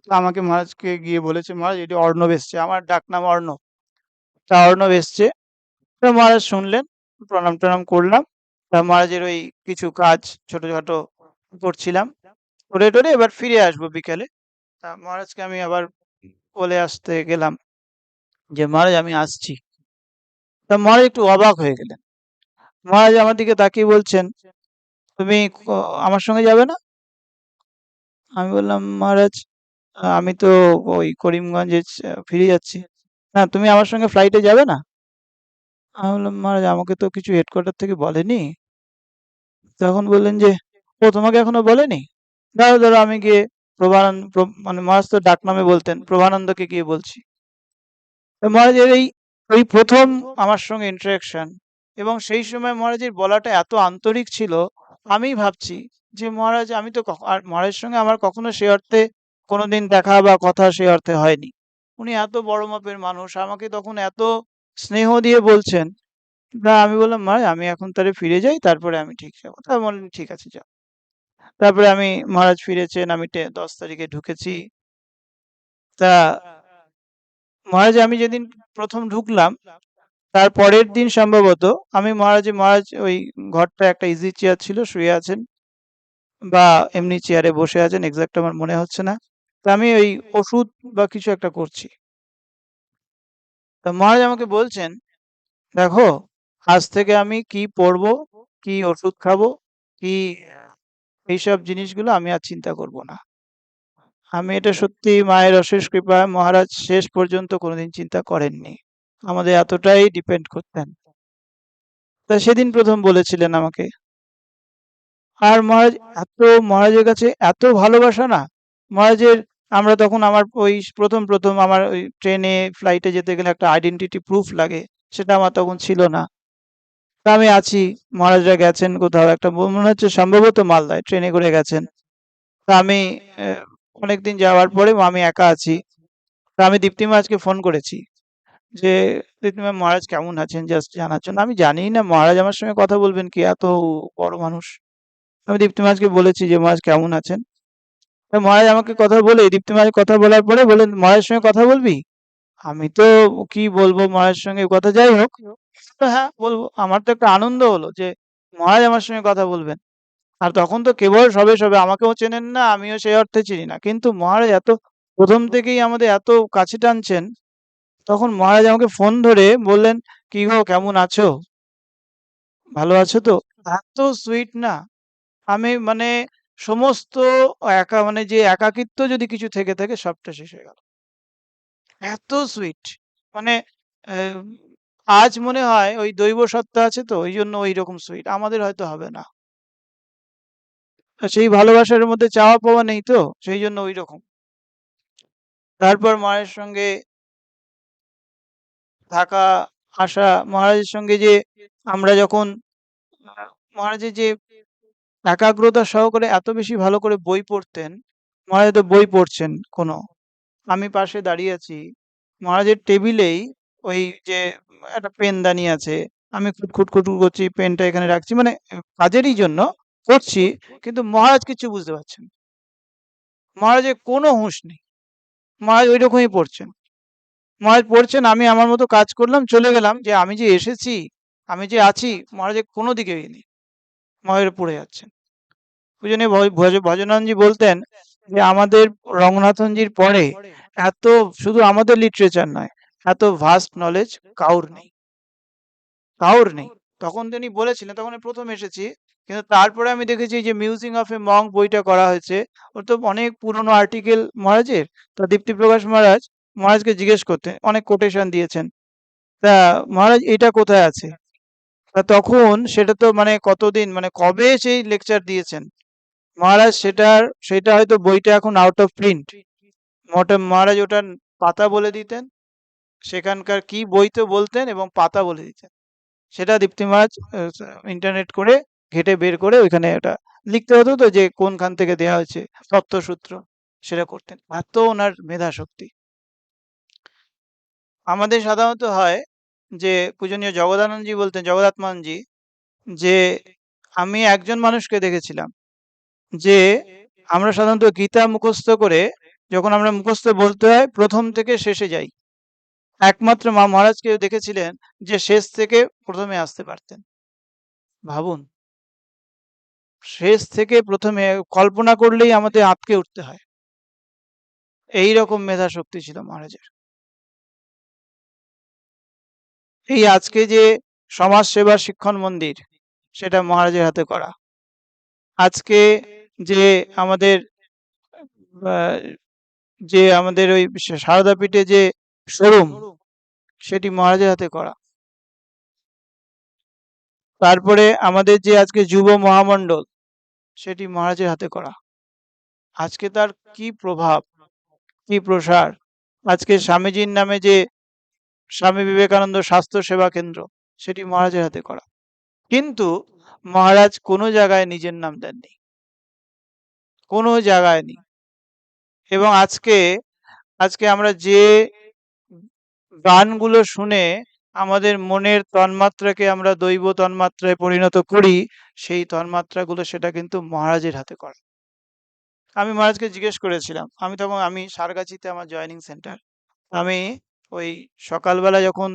তো আমাকে মহারাজকে গিয়ে বলেছে, মহারাজ এটি অর্ণব এসছে, আমার ডাক নাম অর্ণব। তা অর্ণব এসছে। তা মহারাজ শুনলেন, প্রণাম টনাম করলাম। তা মহারাজের ওই কিছু কাজ ছোটখাটো করছিলাম, করে টরে এবার ফিরে আসবো বিকেলে। তা মহারাজকে আমি আবার বলে আসতে গেলাম যে মহারাজ আমি আসছি। তা মহারাজ একটু অবাক হয়ে গেলেন। মহারাজ আমার দিকে তাকিয়ে বলছেন, তুমি আমার সঙ্গে যাবে না? আমি বললাম, মহারাজ আমি তো ওই করিমগঞ্জে ফিরে যাচ্ছি। না, তুমি আমার সঙ্গে ফ্লাইটে যাবে না? আমি বললাম, মহারাজ আমাকে তো কিছু হেডকোয়ার্টার থেকে বলেনি। তখন বললেন যে, ও তোমাকে এখনো বলেনি? দাঁড়াও দাঁড়াও, আমি গিয়ে মানে মহারাজ তো ডাক নামে বলতেন, প্রভানন্দকে গিয়ে বলছি। তো মহারাজের ওই প্রথম আমার সঙ্গে ইন্টারাকশন, এবং সেই সময় মহারাজের বলাটা এত আন্তরিক ছিল। আমি ভাবছি যে মহারাজ, আমি তো আর মহারাজের সঙ্গে আমার কখনো সে অর্থে কোনোদিন দেখা বা কথা সে অর্থে হয়নি। উনি এত বড় মাপের মানুষ, আমাকে তখন এত স্নেহ দিয়ে বলছেন। না, আমি বললাম, মহারাজ আমি এখন তাহলে ফিরে যাই, তারপরে আমি ঠিক যাবো। তা বললেন, ঠিক আছে যাও। তারপরে আমি, মহারাজ ফিরেছেন, আমি 10 তারিখে ঢুকেছি। তা মহারাজ আমি যেদিন প্রথম ঢুকলাম, তার পরের দিন সম্ভবত আমি মহারাজ ওই ঘরটা একটা ইজি চেয়ার ছিল, শুয়ে আছেন বা এমনি চেয়ারে বসে আছেন, এক্সাক্ট আমার মনে হচ্ছে না। তা আমি ওই ওষুধ বা কিছু একটা করছি। তা মহারাজ আমাকে বলছেন, দেখো, আজ থেকে আমি কি পড়বো, কি ওষুধ খাবো, কি এইসব জিনিসগুলো আমি আর চিন্তা করব না। আমি এটা সত্যি মায়ের অশেষ কৃপায় মহারাজ শেষ পর্যন্ত কোনোদিন চিন্তা করেননি, আমাদের এতটাই ডিপেন্ড করতেন। তা সেদিন প্রথম বলেছিলেন আমাকে। আর মহারাজ এত, মহারাজের কাছে এত ভালোবাসা না মহারাজের। আমরা তখন, আমার ওই প্রথম প্রথম আমার ওই ট্রেনে ফ্লাইটে যেতে গেলে একটা আইডেন্টিটি প্রুফ লাগে, সেটা আমার তখন ছিল না। তা আমি আছি, মহারাজরা গেছেন কোথাও একটা, মনে হচ্ছে সম্ভবত মালদায় ট্রেনে করে গেছেন। তা আমি অনেকদিন যাওয়ার পরে আমি একা আছি। তা আমি দীপ্তি মহারাজকে ফোন করেছি যে, দীপ্তি মহারাজ কেমন আছেন জাস্ট জানার জন্য। আমি জানি না মহারাজ আমার সঙ্গে কথা বলবেন কি, এত বড় মানুষ। আমি দীপ্তি মহারাজকে বলেছি যে মহারাজ কেমন আছেন। তা মহারাজ আমাকে কথা বলে, দীপ্তি মহারাজ কথা বলার পরে বলেন, মহারাজের সঙ্গে কথা বলবি? আমি তো কি বলবো মহারাজের সঙ্গে কথা, যাই হোক। তো হ্যাঁ বলবো, আমার তো একটা আনন্দ হলো যে মহারাজ আমার সঙ্গে কথা বলবেন। আর তখন তো কেবল সবে সবে, আমাকেও চেনেন না, আমিও সেই অর্থে চিনি না, কিন্তু মহারাজ এত প্রথম থেকেই আমাদের এত কাছে টানছেন। তখন মহারাজ আমাকে ফোন ধরে বললেন, কি গো কেমন আছো, ভালো আছো তো? এত সুইট না, আমি মানে সমস্ত মানে যে একাকিত্ব যদি কিছু থেকে থাকে সবটা শেষ হয়ে গেল। এত সুইট, মানে আহ, আজ মনে হয় ওই দৈব সত্তা আছে তো, ওই জন্য ওই রকম সুইট, আমাদের হয়তো হবে না। সেই ভালোবাসার মধ্যে চাওয়া পাওয়া নেই তো, সেই জন্য ওই রকম। তারপর মায়ের সঙ্গে থাকা, আসা, মহারাজের সঙ্গে যে আমরা যখন মহারাজের যে একাগ্রতা সহকারে এত বেশি ভালো করে বই পড়তেন। মহারাজ তো বই পড়ছেন কোনো, আমি পাশে দাঁড়িয়ে আছি, মহারাজের টেবিলেই ওই যে একটা পেনদানি আছে, আমি খুটখুট খুটখুট করছি, পেনটা এখানে রাখছি, মানে কাজেরই জন্য করছি, কিন্তু মহারাজ কিছু বুঝতে পারছেন না। মহারাজের কোনো হুঁশ নেই, মহারাজ ওই রকমই পড়ছেন। মহারাজ পড়ছেন, আমি আমার মতো কাজ করলাম, চলে গেলাম, যে আমি যে এসেছি, আমি যে আছি, মহারাজের কোনো দিকে নেই, মহারাজ পড়ে যাচ্ছেন। ওই জন্য ভজনানন্দজি বলতেন যে আমাদের রঙ্গনাথনজির পরে এত, শুধু আমাদের লিটারেচার নয়, এত ভাস্ট নলেজ কাউর নেই, কাউর নেই। তখন তিনি বলেছিলেন, তখন আমি প্রথম এসেছি, কিন্তু তারপরে আমি দেখেছি যে মিউজিং অফ এ মঙ্ক বইটা করা হয়েছে, ওর তো অনেক পুরনো আর্টিকেল মহারাজের। তো দীপ্তি প্রকাশ মহারাজ মহারাজকে জিজ্ঞেস করতে অনেক কোটেশন দিয়েছেন, তা মহারাজ এটা কোথায় আছে? তখন সেটা তো মানে কতদিন মানে কবে সেই লেকচার দিয়েছেন মহারাজ, সেটা হয়তো বইটা এখন আউট অফ প্রিন্ট। মহারাজ ওটা পাতা বলে দিতেন, সেখানকার কি বই তো বলতেন এবং পাতা বলে দিতেন। সেটা দীপ্তি মহারাজ ইন্টারনেট করে ঘেটে বের করে ওইখানে ওটা লিখতে হতো, তো যে কোনখান থেকে দেয়া হয়েছে তত্ত্বসূত্র, সেটা করতেন। এত ওনার মেধা শক্তি। আমাদের সাধারণত হয় যে পূজনীয় জগদানন্দজি বলতেন, জগদাত্মানজি, যে আমি একজন মানুষকে দেখেছিলাম যে আমরা সাধারণত গীতা মুখস্থ করে যখন আমরা মুখস্থ বলতে হয় প্রথম থেকে শেষে যাই, একমাত্র মহারাজকে দেখেছিলেন যে শেষ থেকে প্রথমে আসতে পারতেন। ভাবুন, শেষ থেকে প্রথমে কল্পনা করলেই আমাদের আঁতকে উঠতে হয়, এই রকম মেধা শক্তি ছিল মহারাজের। এই আজকে যে সমাজ সেবা শিক্ষণ মন্দির, সেটা মহারাজের হাতে করা। আজকে যে আমাদের ওই সারদা পীঠে যে শোরুম, সেটি মহারাজের হাতে করা। তারপরে আমাদের যে আজকে যুব মহামণ্ডল, সেটি মহারাজের হাতে করা। আজকে তার কি প্রভাব, কি প্রসার। আজকে স্বামীজির নামে যে স্বামী বিবেকানন্দ স্বাস্থ্য সেবা কেন্দ্র, সেটি মহারাজের হাতে করা। কিন্তু মহারাজ কোনো জায়গায় নিজের নাম দেননি, কোনো জায়গায় নেই। এবং আজকে আজকে আমরা যে গানগুলো শুনে আমাদের মনের তন্মাত্রাকে আমরা দৈব তন্মাত্রায় পরিণত করি, সেই তন্মাত্রাগুলো সেটা কিন্তু মহারাজের হাতে করা। আমি মহারাজকে জিজ্ঞেস করেছিলাম, আমি সারগাছিতে আমার জয়েনিং সেন্টার, আমি ওই সকালবেলা যখন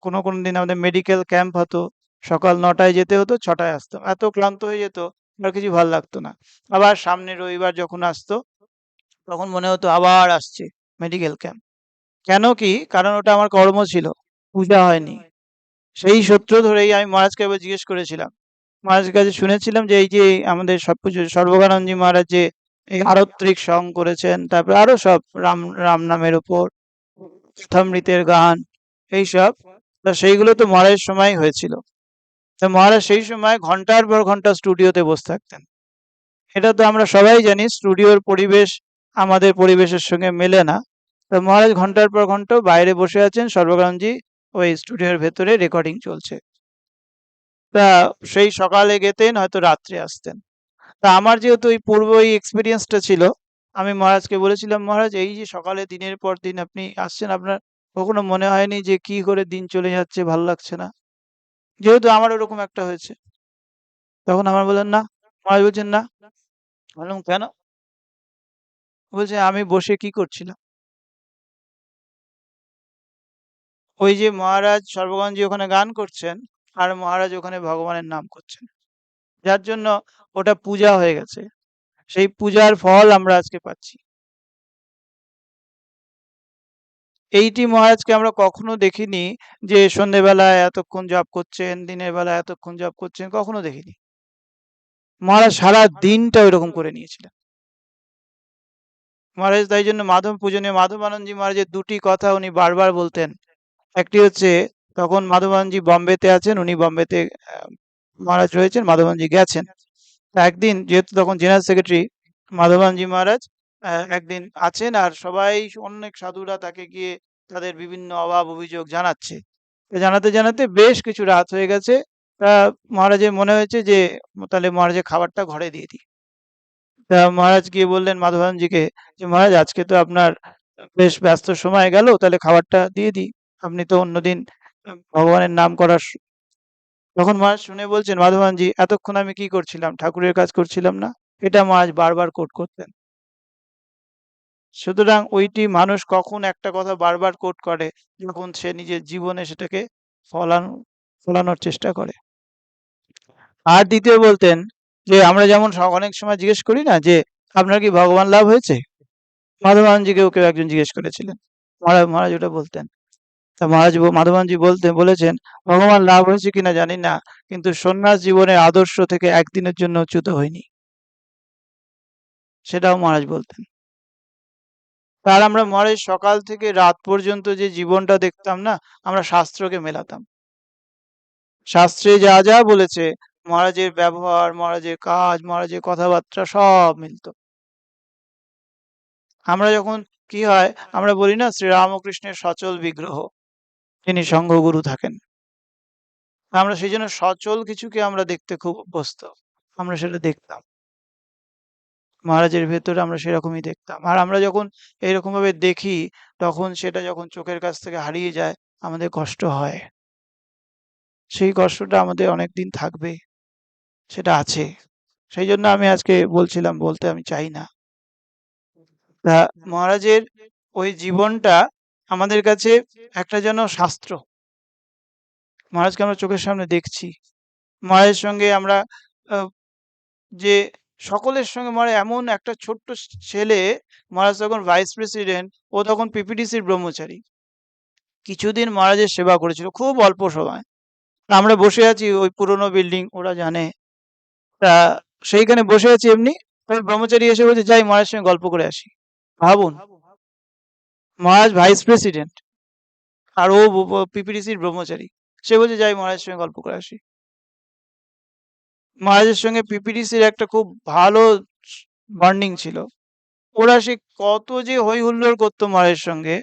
কোনো কোনো দিন আমাদের মেডিকেল ক্যাম্প হতো, সকাল 9টায় যেতে হতো, 6টায় আসতাম, এত ক্লান্ত হয়ে যেত আর কিছু ভাল লাগতো না। আবার সামনে রবিবার যখন আসতো, তখন মনে হতো আবার আসছে মেডিকেল ক্যাম্প। কেন কি কারণ ওটা আমার কর্ম ছিল, পূজা হয়নি। সেই সূত্র ধরেই আমি মহারাজকে একবার জিজ্ঞেস করেছিলাম, মহারাজের কাছে শুনেছিলাম যে এই যে আমাদের সর্বজ্ঞানন্দজি মহারাজ যে এই আরত্রিক সং করেছেন, তারপরে আরো সব রাম রাম নামের উপর কথামৃতের গান, এইসব, তা সেইগুলো তো মহারাজের সময় হয়েছিল। তা মহারাজ সেই সময় ঘন্টার পর ঘন্টা স্টুডিওতে বসে থাকতেন। এটা তো আমরা সবাই জানি, স্টুডিওর পরিবেশ আমাদের পরিবেশের সঙ্গে মেলে না। তো মহারাজ ঘন্টার পর ঘন্টা বাইরে বসে আছেন, সর্বজ্ঞানন্দজি ওই স্টুডিওর ভেতরে রেকর্ডিং চলছে। তা সেই সকালে গেতেন, হয়তো রাত্রে আসতেন। তা আমার যেহেতু ওই পূর্ব এই এক্সপিরিয়েন্সটা ছিল, আমি মহারাজকে বলেছিলাম, মহারাজ এই যে সকালে দিনের পর দিন আপনি আসছেন, আপনার কখনো মনে হয়নি যে কি করে দিন চলে যাচ্ছে, ভালো লাগছে না? যেহেতু আমার ওরকম একটা হয়েছে। তখন আমার বললেন না। মহারাজ বলছেন না। বললাম কেন? বলছে আমি বসে কি করছিলাম, ওই যে মহারাজ সর্বগঞ্জি ওখানে গান করছেন আর মহারাজ ওখানে ভগবানের নাম করছেন, যার জন্য ওটা পূজা হয়ে গেছে। সেই পূজার ফল আমরা আজকে পাচ্ছি। এইটি মহারাজকে আমরা কখনো দেখিনি যে সন্ধেবেলায় এতক্ষণ জপ করছেন, দিনের বেলা এতক্ষণ জপ করছেন, কখনো দেখিনি। মহারাজ সারা দিনটা ওইরকম করে নিয়েছিলেন। মহারাজ তাই জন্য পূজনীয় মাধবানন্দজি মহারাজের দুটি কথা উনি বারবার বলতেন। একটি হচ্ছে, তখন মাধবানন্দজি বম্বেতে আছেন, উনি বম্বেতে মহারাজ রয়েছেন, মাধবানন্দজি গেছেন। তা একদিন যেহেতু তখন জেনারেল সেক্রেটারি মাধবানন্দজি মহারাজ একদিন আছেন, আর সবাই অনেক সাধুরা তাকে গিয়ে তাদের বিভিন্ন অভাব অভিযোগ জানাচ্ছে। তো জানাতে জানাতে বেশ কিছু রাত হয়ে গেছে। তা মহারাজের মনে হয়েছে যে তাহলে মহারাজের খাবারটা ঘরে দিয়ে দিই। তা মহারাজ গিয়ে বললেন মাধবানন্দজিকে যে মহারাজ আজকে তো আপনার বেশ ব্যস্ত সময় গেল, তাহলে খাবারটা দিয়ে দিই, আপনি তো অন্যদিন ভগবানের নাম করার তখন মহারাজ শুনে বলছেন, মাধবানন্দজি এতক্ষণ আমি কি করছিলাম, ঠাকুরের কাজ করছিলাম না? এটা মহারাজ বারবার কোট করতেন। সুতরাং ওইটি মানুষ কখন একটা কথা বারবার কোট করে, যখন সে নিজের জীবনে সেটাকে ফলানো ফলানোর চেষ্টা করে। আর দ্বিতীয় বলতেন যে আমরা যেমন অনেক সময় জিজ্ঞেস করি না যে আপনার কি ভগবান লাভ হয়েছে, মাধবানন্দজিকেও কেউ একজন জিজ্ঞেস করেছিলেন, মহারাজ ওটা বলতেন। তা মাধবানন্দজি বলেছেন, ভগবান লাভ হয়েছে কিনা জানি না, কিন্তু সন্ন্যাস জীবনের আদর্শ থেকে একদিনের জন্য চ্যুত হয়নি, সেটাও মহারাজ বলতেন। তার আমরা মহারাজ সকাল থেকে রাত পর্যন্ত যে জীবনটা দেখতাম না, আমরা শাস্ত্রকে মেলাতাম। শাস্ত্রে যা যা বলেছে, মহারাজের ব্যবহার, মহারাজের কাজ, মহারাজের কথাবার্তা সব মিলতো। আমরা যখন কি হয়, আমরা বলি না শ্রীরামকৃষ্ণের সচল বিগ্রহ, তিনি সংঘগুরু থাকেন। আমরা সেই জন্য সচল কিছুকে আমরা দেখতে খুব অভ্যস্ত। আমরা সেটা দেখতাম, মহারাজের ভেতরে আমরা সেরকমই দেখতাম। আর আমরা যখন এইরকম ভাবে দেখি, তখন সেটা যখন চোখের কাছ থেকে হারিয়ে যায়, আমাদের কষ্ট হয়। সেই কষ্টটা আমাদের অনেকদিন থাকবে, সেটা আছে। সেই জন্য আমি আজকে বলছিলাম, বলতে আমি চাই না। তা মহারাজের ওই জীবনটা আমাদের কাছে একটা যেন শাস্ত্র। মহারাজকে আমরা চোখের সামনে দেখছি, মহারাজের সঙ্গে আমরা আহ, যে সকলের সঙ্গে মহারাজ এমন একটা ছোট্ট ছেলে, মহারাজ তখন ভাইস প্রেসিডেন্ট, ও তখন পিপিটিসির ব্রহ্মচারী, কিছুদিন মহারাজের সেবা করেছিল খুব অল্প সময়। আমরা বসে আছি ওই পুরনো বিল্ডিং, ওরা জানে। তা সেইখানে বসে আছি এমনি, ওই ব্রহ্মচারী এসে বলছে যাই মহারাজের সঙ্গে গল্প করে আসি। ভাবুন, মহারাজ ভাইস প্রেসিডেন্ট আর ও পিপিটিসির ব্রহ্মচারী, সে বলছে যাই মহারাজের সঙ্গে গল্প করে আসি। মহারাজের সঙ্গে পিপিটিসির একটা খুব ভালো বন্ডিং ছিল। ওরা সে কত যে হই হুল্লোড় করতো মহারাজের সঙ্গে।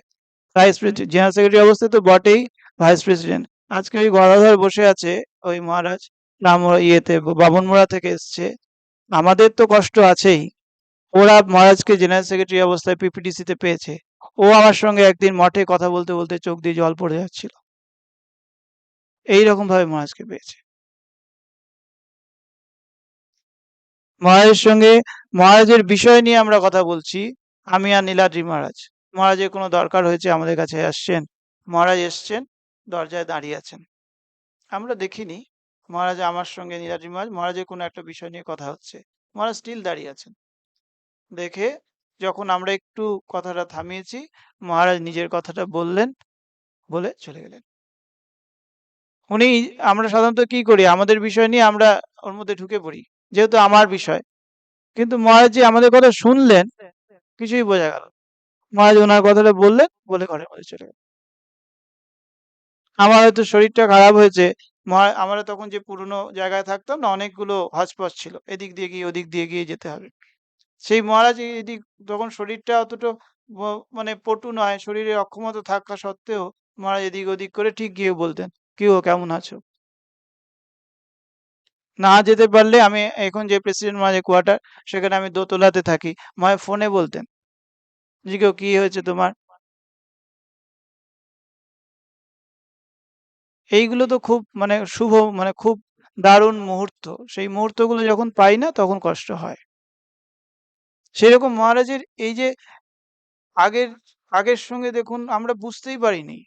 ভাইস প্রেসিডেন্ট, জেনারেল সেক্রেটারি অবস্থায় তো বটেই, ভাইস প্রেসিডেন্ট। আজকে ওই গদাধর বসে আছে, ওই মহারাজ রাম ইয়েতে বামনমোড়া থেকে এসছে। আমাদের তো কষ্ট আছেই, ওরা মহারাজকে জেনারেল সেক্রেটারি অবস্থায় পিপিটিসিতে পেয়েছে। ও আমার সঙ্গে একদিন মঠে কথা বলতে বলতে চোখ দিয়ে জল পড়ে যাচ্ছিল, এইরকম ভাবে মহারাজকে পেয়েছে। মহারাজের সঙ্গে, মহারাজের বিষয় নিয়ে আমরা কথা বলছি, আমি আর নীলাদ্রি মহারাজ। মহারাজের কোনো দরকার হয়েছে আমাদের কাছে আসছেন, মহারাজ এসছেন, দরজায় দাঁড়িয়ে আছেন, আমরা দেখিনি। মহারাজ আমার সঙ্গে নীলাদ্রি মহারাজ, মহারাজের কোনো একটা বিষয় নিয়ে কথা হচ্ছে, মহারাজ স্টিল দাঁড়িয়ে আছেন। দেখে যখন আমরা একটু কথাটা থামিয়েছি, মহারাজ নিজের কথাটা বললেন, বলে চলে গেলেন। উনি, আমরা সাধারণত কি করি, আমাদের বিষয় নিয়ে আমরা ওর মধ্যে ঢুকে পড়ি, যেহেতু আমার বিষয়। কিন্তু মহারাজ যে আমাদের কথা শুনলেন, কিছুই বোঝা গেল না। মহারাজ ওনার কথাটা বললেন, বলে ঘরের মধ্যে চলে গেলেন। আমার হয়তো শরীরটা খারাপ হয়েছে, আমরা তখন যে পুরনো জায়গায় থাকতাম না, অনেকগুলো হজপচ ছিল, এদিক দিয়ে গিয়ে ওদিক দিয়ে গিয়ে যেতে হবে। সেই মহারাজ এদিক, তখন শরীরটা অতটা মানে পটু নয়, শরীরে অক্ষমতা থাকা সত্ত্বেও মহারাজ এদিক ওদিক করে ঠিক গিয়ে বলতেন, কি ও কেমন আছো। না যেতে পারলে, আমি এখন যে প্রেসিডেন্ট মহারাজের কোয়ার্টার, সেখানে আমি দোতলাতে থাকি, মহারাজ ফোনে বলতেন, জিজ্ঞেস কি হয়েছে তোমার। এইগুলো তো খুব মানে শুভ, মানে খুব দারুণ মুহূর্ত। সেই মুহূর্তগুলো যখন পাই না, তখন কষ্ট হয়। সেরকম মহারাজের এই যে আগের আগের সঙ্গে দেখুন, আমরা বুঝতেই পারিনি।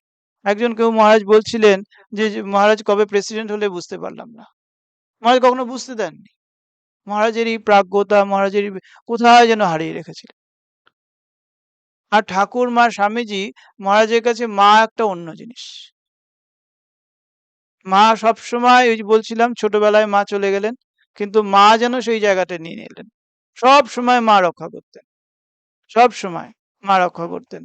একজন কেউ মহারাজ বলছিলেন যে মহারাজ কবে প্রেসিডেন্ট হলে বুঝতে পারলাম না। মহারাজ কখনো বুঝতে দেননি। মহারাজের এই প্রাজ্ঞতা, মহারাজের কোথায় যেন হারিয়ে রেখেছিলেন। আর ঠাকুর মা স্বামীজি, মহারাজের কাছে মা একটা অন্য জিনিস। মা সবসময়, ওই যে বলছিলাম ছোটবেলায় মা চলে গেলেন, কিন্তু মা যেন সেই জায়গাটা নিয়ে নিলেন। সব সময় মা রক্ষা করতেন, সব সময় মা রক্ষা করতেন।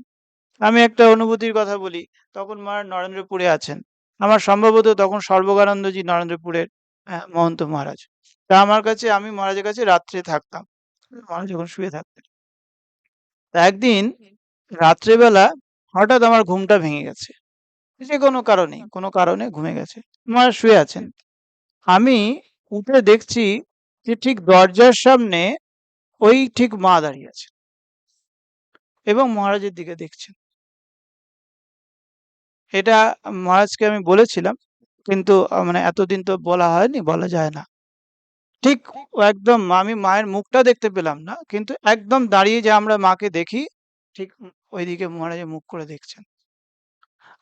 আমি একটা অনুভূতির কথা বলি, তখন মা নরেন্দ্রপুরে আছেন। আমার সম্ভবত তখন সর্বজ্ঞানন্দজি নরেন্দ্রপুরের মহন্ত মহারাজ। তা আমার কাছে, আমি মহারাজের কাছে রাত্রে থাকতাম, মহারাজ যখন শুয়ে থাকতেন। তা একদিন রাত্রেবেলা হঠাৎ আমার ঘুমটা ভেঙে গেছে, যে কোনো কারণে ঘুমে গেছে। মহারাজ শুয়ে আছেন, আমি উঠে দেখছি যে ঠিক দরজার সামনে ওই ঠিক মা দাঁড়িয়ে আছে এবং মহারাজের দিকে দেখছেন। এটা মহারাজকে আমি বলেছিলাম, কিন্তু মানে এতদিন তো বলা হয়নি, বলা যায় না। ঠিক একদম আমি মায়ের মুখটা দেখতে পেলাম না, কিন্তু একদম দাঁড়িয়ে যে আমরা মাকে দেখি, ঠিক ওইদিকে মহারাজের মুখ করে দেখছেন।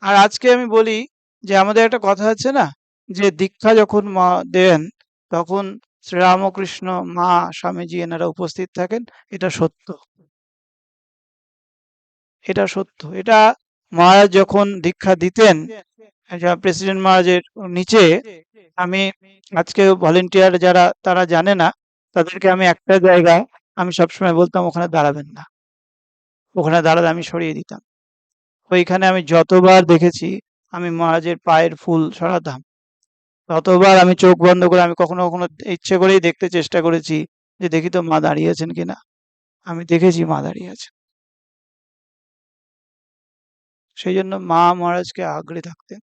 আর আজকে আমি বলি যে আমাদের একটা কথা আছে না, যে দীক্ষা যখন মা দেন, তখন শ্রীরামকৃষ্ণ, মা, স্বামীজি এনারা উপস্থিত থাকেন। এটা সত্য, এটা সত্য। এটা মহারাজ যখন দীক্ষা দিতেন, প্রেসিডেন্ট মহারাজের নিচে, আমি আজকে ভলেন্টিয়ার যারা তারা জানে না, তাদেরকে আমি একটা জায়গায়, আমি সবসময় বলতাম ওখানে দাঁড়াবেন না, ওখানে দাঁড়ালে আমি সরিয়ে দিতাম। ওইখানে আমি যতবার দেখেছি, আমি মহারাজের পায়ের ফুল সরাতাম, ততবার আমি চোখ বন্ধ করে আমি কখনো কখনো ইচ্ছে করেই দেখতে চেষ্টা করেছি যে দেখি তো মা দাঁড়িয়ে আছেন কিনা। আমি দেখেছি মা দাঁড়িয়ে আছেন। সেই জন্য মা মহারাজকে আগলে থাকতেন।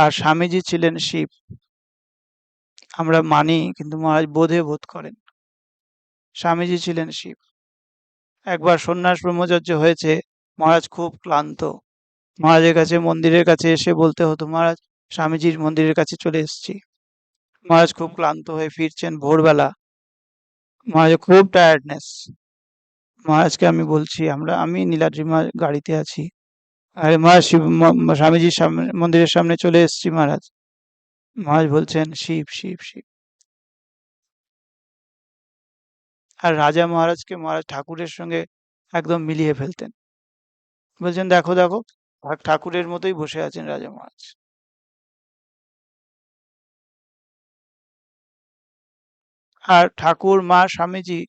আর স্বামীজি ছিলেন শিব। আমরা মানি কিন্তু মহারাজ বোধে বোধ করেন। স্বামীজি ছিলেন শিব। একবার সন্ন্যাস ব্রহ্মচর্য হয়েছে, মহারাজ খুব ক্লান্ত। মহারাজের কাছে মন্দিরের কাছে এসে বলতে হতো, মহারাজ স্বামীজির মন্দিরের কাছে চলে এসেছি। মহারাজ খুব ক্লান্ত হয়ে ফিরছেন ভোরবেলা। মহারাজের খুব টায়ার্ডনেস। মহারাজকে আমি বলছি, আমি নীলাদ্রিমা গাড়িতে আছি। আরে মহারাজ স্বামীজির সামনে মন্দিরের সামনে চলে এসেছি মহারাজ। মহারাজ বলছেন শিব শিব শিব। আর রাজা মহারাজকে মহারাজ ঠাকুরের সঙ্গে একদম মিলিয়ে ফেলতেন। বলছেন দেখো দেখো, ঠাকুরের মতোই বসে আছেন রাজা মহারাজ। আর ঠাকুর মা স্বামীজি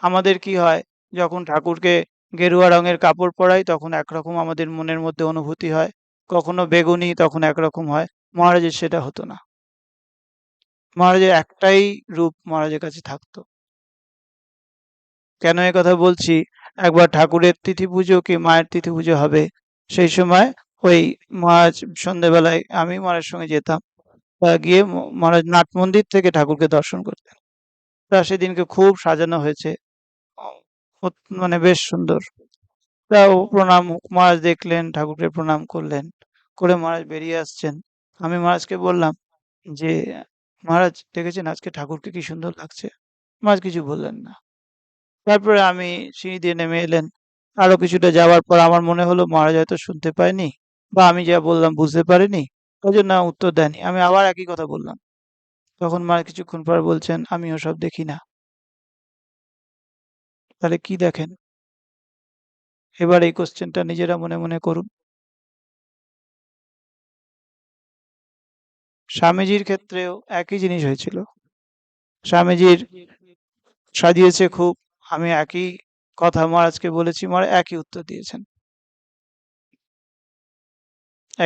আমাদের কি হয়, যখন ঠাকুরকে গেরুয়া রঙের কাপড় পরাই তখন একরকম আমাদের মনের মধ্যে অনুভূতি হয়, কখনো বেগুনি তখন একরকম হয়। মহারাজের সেটা হতো না। মহারাজের একটাই রূপ মহারাজের কাছে থাকতো। কেন এ কথা বলছি, একবার ঠাকুরের তিথি পুজো কি মায়ের তিথি পুজো হবে, সেই সময় ওই মহারাজ সন্ধেবেলায় আমি মহারাজের সঙ্গে যেতাম। গিয়ে মহারাজ নাট মন্দির থেকে ঠাকুরকে দর্শন করতেন। তা সেদিনকে খুব সাজানো হয়েছে, মানে বেশ সুন্দর। তাও প্রণাম, মহারাজ দেখলেন, ঠাকুরকে প্রণাম করলেন, করে মহারাজ বেরিয়ে আসছেন। আমি মহারাজকে বললাম যে, মহারাজ দেখেছেন আজকে ঠাকুরকে কি সুন্দর লাগছে? মহারাজ কিছু বললেন না। তারপরে আমি সিঁড়ি দিয়ে নেমে এলেন। আরো কিছুটা যাওয়ার পর আমার মনে হলো মহারাজ হয়তো শুনতে পায়নি, বা আমি যা বললাম বুঝতে পারিনি, ওই জন্য উত্তর দেয়নি। আমি আবার একই কথা বললাম। তখন মহারাজ কিছুক্ষণ পর বলছেন, আমি ওসব দেখি না। তাহলে কি দেখেন? এবার এই কোশ্চেনটা নিজেরা মনে মনে করুন। স্বামীজির ক্ষেত্রেও একই জিনিস হয়েছিল। স্বামীজির সাজিয়েছে খুব, আমি একই কথা মহারাজকে বলেছি, মহারাজ একই উত্তর দিয়েছেন।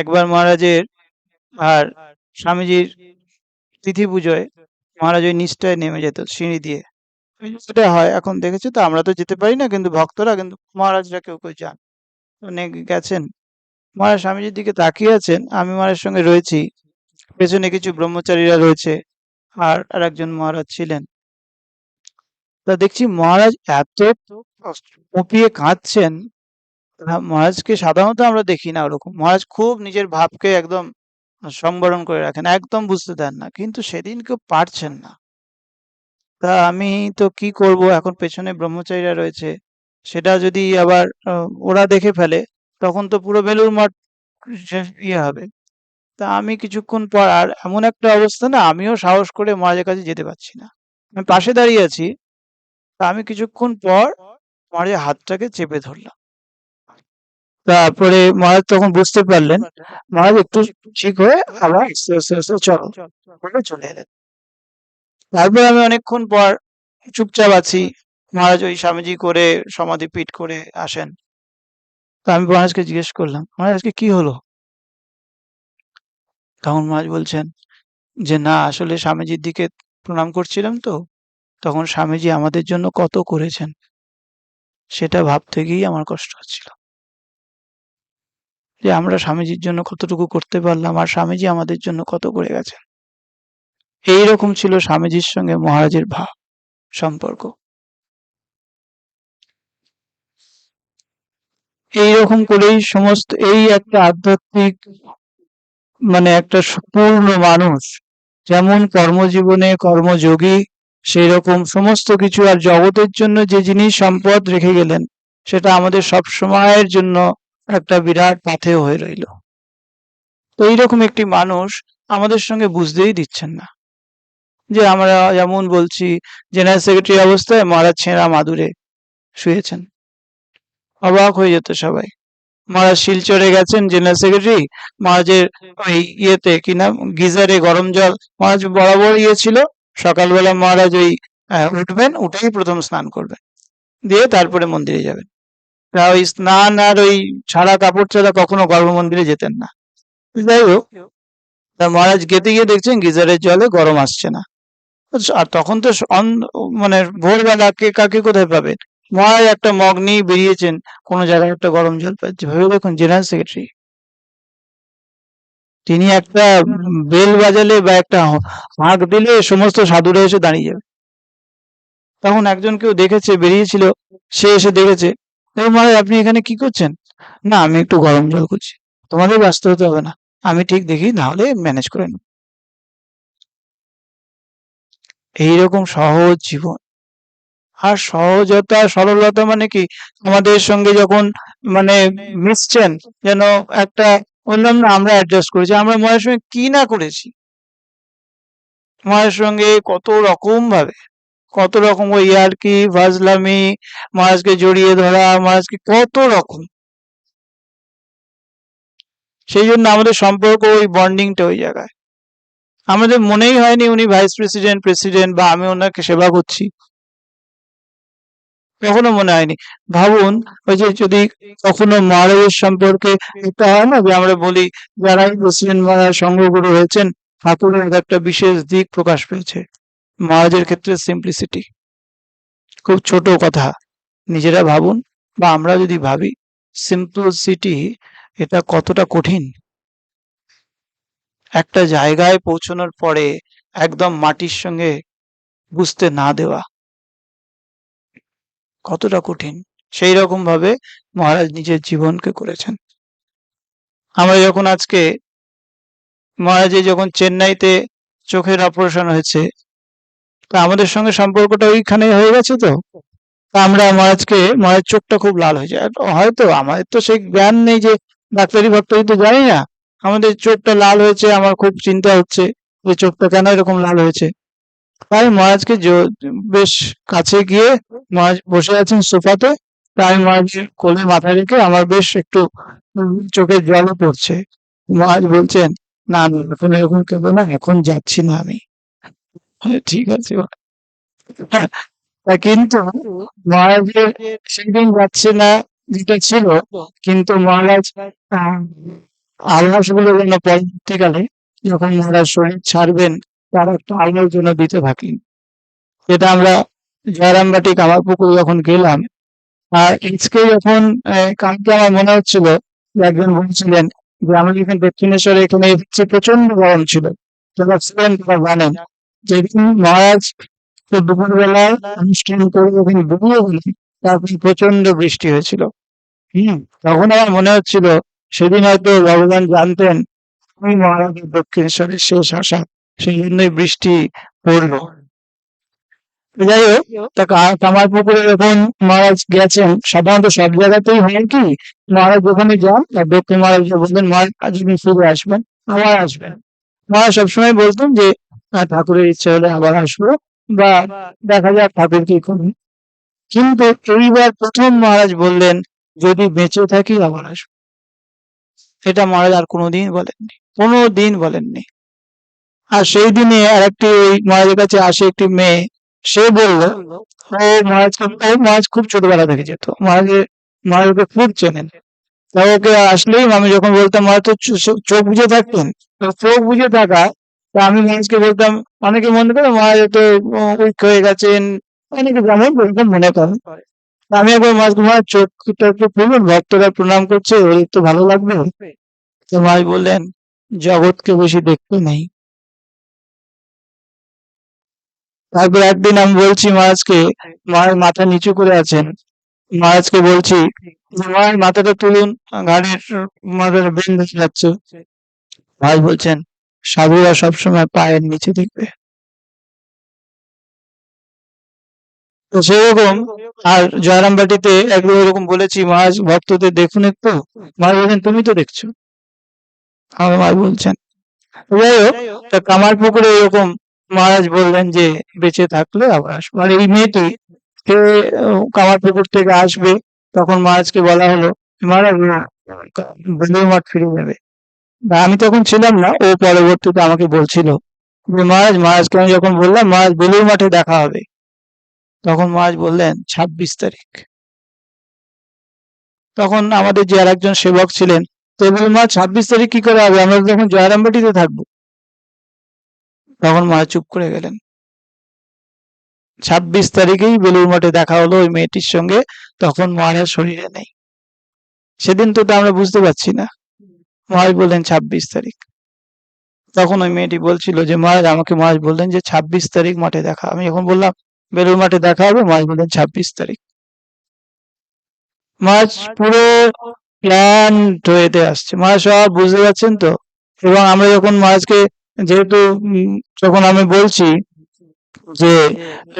একবার মহারাজের আর স্বামীজির তিথি পুজোয় মহারাজ ওই নিচটায় নেমে যেত সিঁড়ি দিয়ে। সেটা হয় এখন, দেখেছো তো, আমরা তো যেতে পারি না কিন্তু ভক্তরা, কিন্তু মহারাজরা কেউ কেউ যান, অনেক গেছেন। মহারাজ স্বামীজির দিকে তাকিয়ে আছেন, আমি মহারাজের সঙ্গে রয়েছি, পেছনে কিছু ব্রহ্মচারীরা রয়েছে, আর একজন মহারাজ ছিলেন। তা দেখছি মহারাজ এত কঁপিয়ে কাঁদছেন। মহারাজকে সাধারণত আমরা দেখি না ওরকম, মহারাজ খুব নিজের ভাবকে একদম সংবরণ করে রাখেন, একদম বুঝতে দেন না, কিন্তু সেদিন কেউ পারছেন না। তা আমি তো কি করব, এখন পেছনে ব্রহ্মচারীরা রয়েছে, সেটা যদি আবার ওরা দেখে ফেলে তখন তো পুরো বেলুড় মঠ ইয়ে হবে। তা আমি কিছুক্ষণ পর, আর এমন একটা অবস্থা না, আমিও সাহস করে মহারাজের কাছে যেতে পারছি না, আমি পাশে দাঁড়িয়ে আছি। তা আমি কিছুক্ষণ পর মহারাজের হাতটাকে চেপে ধরলাম। তারপরে মহারাজ তখন বুঝতে পারলেন। মহারাজ একটু ঠিক হয়ে আবার আস্তে আস্তে আস্তে চলো বলে চলে এলেন। তারপর আমি অনেকক্ষণ পর চুপচাপ আছি, মহারাজ ওই স্বামীজি করে সমাধি পীঠ করে আসেন। তো আমি মহারাজকে জিজ্ঞেস করলাম, মহারাজ আজকে কি হলো? তখন মহারাজ বলছেন যে, না আসলে স্বামীজির দিকে প্রণাম করছিলাম তো, তখন স্বামীজি আমাদের জন্য কত করেছেন সেটা ভাবতে গিয়েই আমার কষ্ট হচ্ছিল, যে আমরা স্বামীজির জন্য কতটুকু করতে পারলাম, আর স্বামীজি আমাদের জন্য কত করে গেছেন। এইরকম ছিল স্বামীজির সঙ্গে মহারাজের সম্পর্ক। এইরকম করেই সমস্ত, এই একটা আধ্যাত্মিক, মানে একটা পূর্ণ মানুষ, যেমন কর্মজীবনে কর্মযোগী, সেই রকম সমস্ত কিছু, আর জগতের জন্য যে জিনিস সম্পদ রেখে গেলেন সেটা আমাদের সব সময়ের জন্য একটা বিরাট পাথেয় হয়ে রইল। তো এইরকম একটি মানুষ আমাদের সঙ্গে বুঝতেই দিচ্ছেন না, যে আমরা যেমন বলছি জেনারেল সেক্রেটারি অবস্থায় মহারাজ ছেঁড়া মাদুরে শুয়েছেন, অবাক হয়ে যেত সবাই। মহারাজ শিলচরে গেছেন জেনারেল সেক্রেটারি, মহারাজের ওই ইয়েতে কি নাম, গিজারে গরম জল, মহারাজ বরাবর ইয়ে ছিল, সকালবেলা মহারাজ ওই উঠবেন, উঠেই প্রথম স্নান করবেন, দিয়ে তারপরে মন্দিরে যাবেন। তা ওই স্নান আর ওই ছাড়া কাপড় ছাড়া কখনো গর্ভ মন্দিরে যেতেন না। যাই হোক, তা মহারাজ গেতে গিয়ে দেখছেন গিজারের জলে গরম আসছে না। আর তখন তো মানে ভোরবেলা, কে কাকে কোথায় পাবেন? মহারাজ একটা মগ নিয়ে বেরিয়েছেন, কোনো জায়গায় একটা গরম জল পাচ্ছে। ভেবে দেখুন, জেনারেল সেক্রেটারি, তিনি একটা বেল বাজালে বা একটা হাঁক দিলে সমস্ত সাধুরা এসে দাঁড়িয়ে যাবে। তখন একজন কেউ দেখেছে, বেরিয়েছিল, সে এসে দেখেছে, মহারাজ আপনি এখানে কি করছেন? না, আমি একটু গরম জল করছি। তোমাদের ব্যস্ত হতে হবে না, আমি ঠিক দেখি, না হলে ম্যানেজ করে নেব। এইরকম সহজ জীবন। আর সহজতা সরলতা মানে কি? আমাদের সঙ্গে যখন মানে মিশছেন, যেন একটা, বললাম না, আমরা অ্যাডজাস্ট করেছি। আমরা মায়ের সঙ্গে কি না করেছি, মায়ের সঙ্গে কত রকম ভাবে, কত রকম ওই ইয়ার্কি ফাজলামি, মহারাজকে জড়িয়ে ধরা, মহারাজকে কত রকম। সেই জন্য আমাদের সম্পর্ক, ওই বন্ডিংটা ওই জায়গায়। আমাদের মনেই হয়নি উনি ভাইস প্রেসিডেন্ট, প্রেসিডেন্ট, বা আমি ওনাকে সেবা করছি, কখনো মনে হয়নি। ভাবুন, ওই যে যদি কখনো মহারাজের সম্পর্কে একটা হয় না, যে আমরা বলি যারা প্রেসিডেন্ট মহারাজ সঙ্গগুরু হয়েছেন, ঠাকুরের একটা বিশেষ দিক প্রকাশ পেয়েছে। মহারাজের ক্ষেত্রে সিম্পলিসিটি, খুব ছোট কথা। নিজেরা ভাবুন, বা আমরা যদি ভাবি, সিম্পলিসিটি এটা কতটা কঠিন। একটা জায়গায় পৌঁছানোর পরে একদম মাটির সঙ্গে বুঝতে না দেওয়া কতটা কঠিন। সেই রকম ভাবে মহারাজ নিজের জীবনকে করেছেন। আমরা যখন আজকে, মহারাজের যখন চেন্নাইতে চোখের অপারেশন হয়েছে, তা আমাদের সঙ্গে সম্পর্কটা ওইখানে হয়ে গেছে। তো তা আমরা মহারাজকে, মহারাজ চোখটা খুব লাল হয়ে যায়। হয়তো আমাদের তো সেই জ্ঞান নেই, যে ডাক্তারি ফাক্তারি তো জানি না, আমাদের চোখটা লাল হয়েছে, আমার খুব চিন্তা হচ্ছে যে চোখটা কেন এরকম লাল হয়েছে। তাই মহারাজকে বেশ কাছে গিয়ে, মহারাজ বসে আছেন সোফাতে, তাই মহারাজের কোলে মাথা রেখে আমার বেশ একটু চোখের জলও পড়ছে। মহারাজ বলছেন, না না, এখন এরকম কেঁদো না, এখন যাচ্ছি না আমি। ঠিক আছে। তা কিন্তু মহারাজের সেদিন যাচ্ছে না, যেটা ছিল, কিন্তু মহারাজ আহ, আভাসগুলো যেন পরবর্তীকালে যখন মহারাজ শরীর ছাড়বেন, তার একটা আলোর জন্য দিতে থাকি। যেটা আমরা জয়রামবাটি কামারপুকুর যখন গেলাম, আর আজকে যখন কালকে আমার মনে হচ্ছিল যে একজন বলছিলেন যে আমাদের এখানে দক্ষিণেশ্বরে এখানে হচ্ছে প্রচন্ড গরম ছিল। যারা ছিলেন তারা জানেন, যেদিন মহারাজ তো দুপুরবেলায় অনুষ্ঠান করে যখন বেরিয়ে গেলেন, তারপর প্রচন্ড বৃষ্টি হয়েছিল। তখন আমার মনে হচ্ছিল সেদিন হয়তো ভগবান জানতেন ওই মহারাজের দক্ষিণেশ্বরের শেষ আশা, সেই জন্যই বৃষ্টি পড়লো। যাই হোক, তা কামারপুকুরে যখন মহারাজ গেছেন, সাধারণত সব জায়গাতেই হয় কি, মহারাজ যেখানে যান, তার দক্ষিণ মহারাজ বলতেন, মহারাজ আজ আপনি ফিরে আসবেন, আবার আসবেন। মহারাজ সবসময় বলতেন যে ঠাকুরের ইচ্ছে হলে আবার আসবো, বা দেখা যাক ঠাকুর কি করুন। কিন্তু এইবার প্রথম মহারাজ বললেন, যদি বেঁচে থাকি আবার আসবো। এটা মহারাজ আর কোনোদিন বলেননি, কোনোদিন বলেননি। আর সেই দিনে আর একটি, ওই মহারাজের কাছে আসে একটি মেয়ে, সে বলল, মহারাজ খুব ছোটবেলা থেকে যেত, মহারাজকে খুব চেনেন। তা ওকে আসলেই আমি যখন বলতাম, মহারাজ তো চোখ বুজে থাকতেন, তো চোখ বুজে থাকা, তা আমি মহারাজকে বলতাম, অনেকে মনে করে মহারাজ তো উইক হয়ে গেছেন, অনেকে যেমন বলতাম মনে করেন। তা আমি একবার মহারাজকে, মহারাজ চোখটা একটু খুলুন, ভক্তরা প্রণাম করছে, ওর একটু ভালো লাগবে। তো মহারাজ বললেন, জগৎকে বেশি দেখতে নেই। তারপর একদিন আমি বলছি মহারাজকে, মহারাজ মাথা নিচু করে আছেন, মহারাজকে বলছি যে মহারাজ মাথাটা তুলুন, ঘাড়ের মাথাটা বেঁধে যাচ্ছে। মহারাজ বলছেন, সাধুরা সবসময় পায়ের নিচে দেখবে। তো সেরকম, আর জয়রামবাটিতে একবার এরকম বলেছি, মহারাজ ভক্তদের দেখুন একটু। মহারাজ বলছেন, তুমি তো দেখছো। আমার মহারাজ বলছেন। যাই হোক, তা কামারপুকুরে এরকম মহারাজ বললেন যে বেঁচে থাকলে আবার আসবো। আর এই মেয়েটি, সে কামারপুকুর থেকে আসবে, তখন মহারাজকে বলা হলো, মহারাজ বেলুড় মঠ ফিরে যাবে। বা আমি তখন ছিলাম না, ও পরবর্তীতে আমাকে বলছিল যে মহারাজকে আমি যখন বললাম মহারাজ বেলুড় মঠে দেখা হবে, তখন মহারাজ বললেন 26 তারিখ। তখন আমাদের যে আর একজন সেবক ছিলেন, তো বলল, মা 26 তারিখ কি করে হবে, আমরা তো তখন জয়রামবাটিতে থাকবো। তখন মা চুপ করে গেলেন। 26 তারিখেই বেলুড় মঠে দেখা হলো ওই মেয়েটির সঙ্গে, তখন মায়ের শরীরে নেই। সেদিন তো ওটা আমরা বুঝতে পারছি না। মহারাজ বললেন 26 তারিখ। তখন ওই মেয়েটি বলছিল যে মহারাজ, আমাকে মহারাজ বললেন যে 26 তারিখ মঠে দেখা। আমি যখন বললাম বেলুড় মঠে দেখা হবে, মহারাজ বললেন 26 তারিখ। মহারাজ পুরো প্ল্যান হয়েতে আসছে, মহারাজ সব বুঝতে পারছেন তো। এবং আমরা যখন মহারাজকে, যেহেতু যখন আমি বলছি যে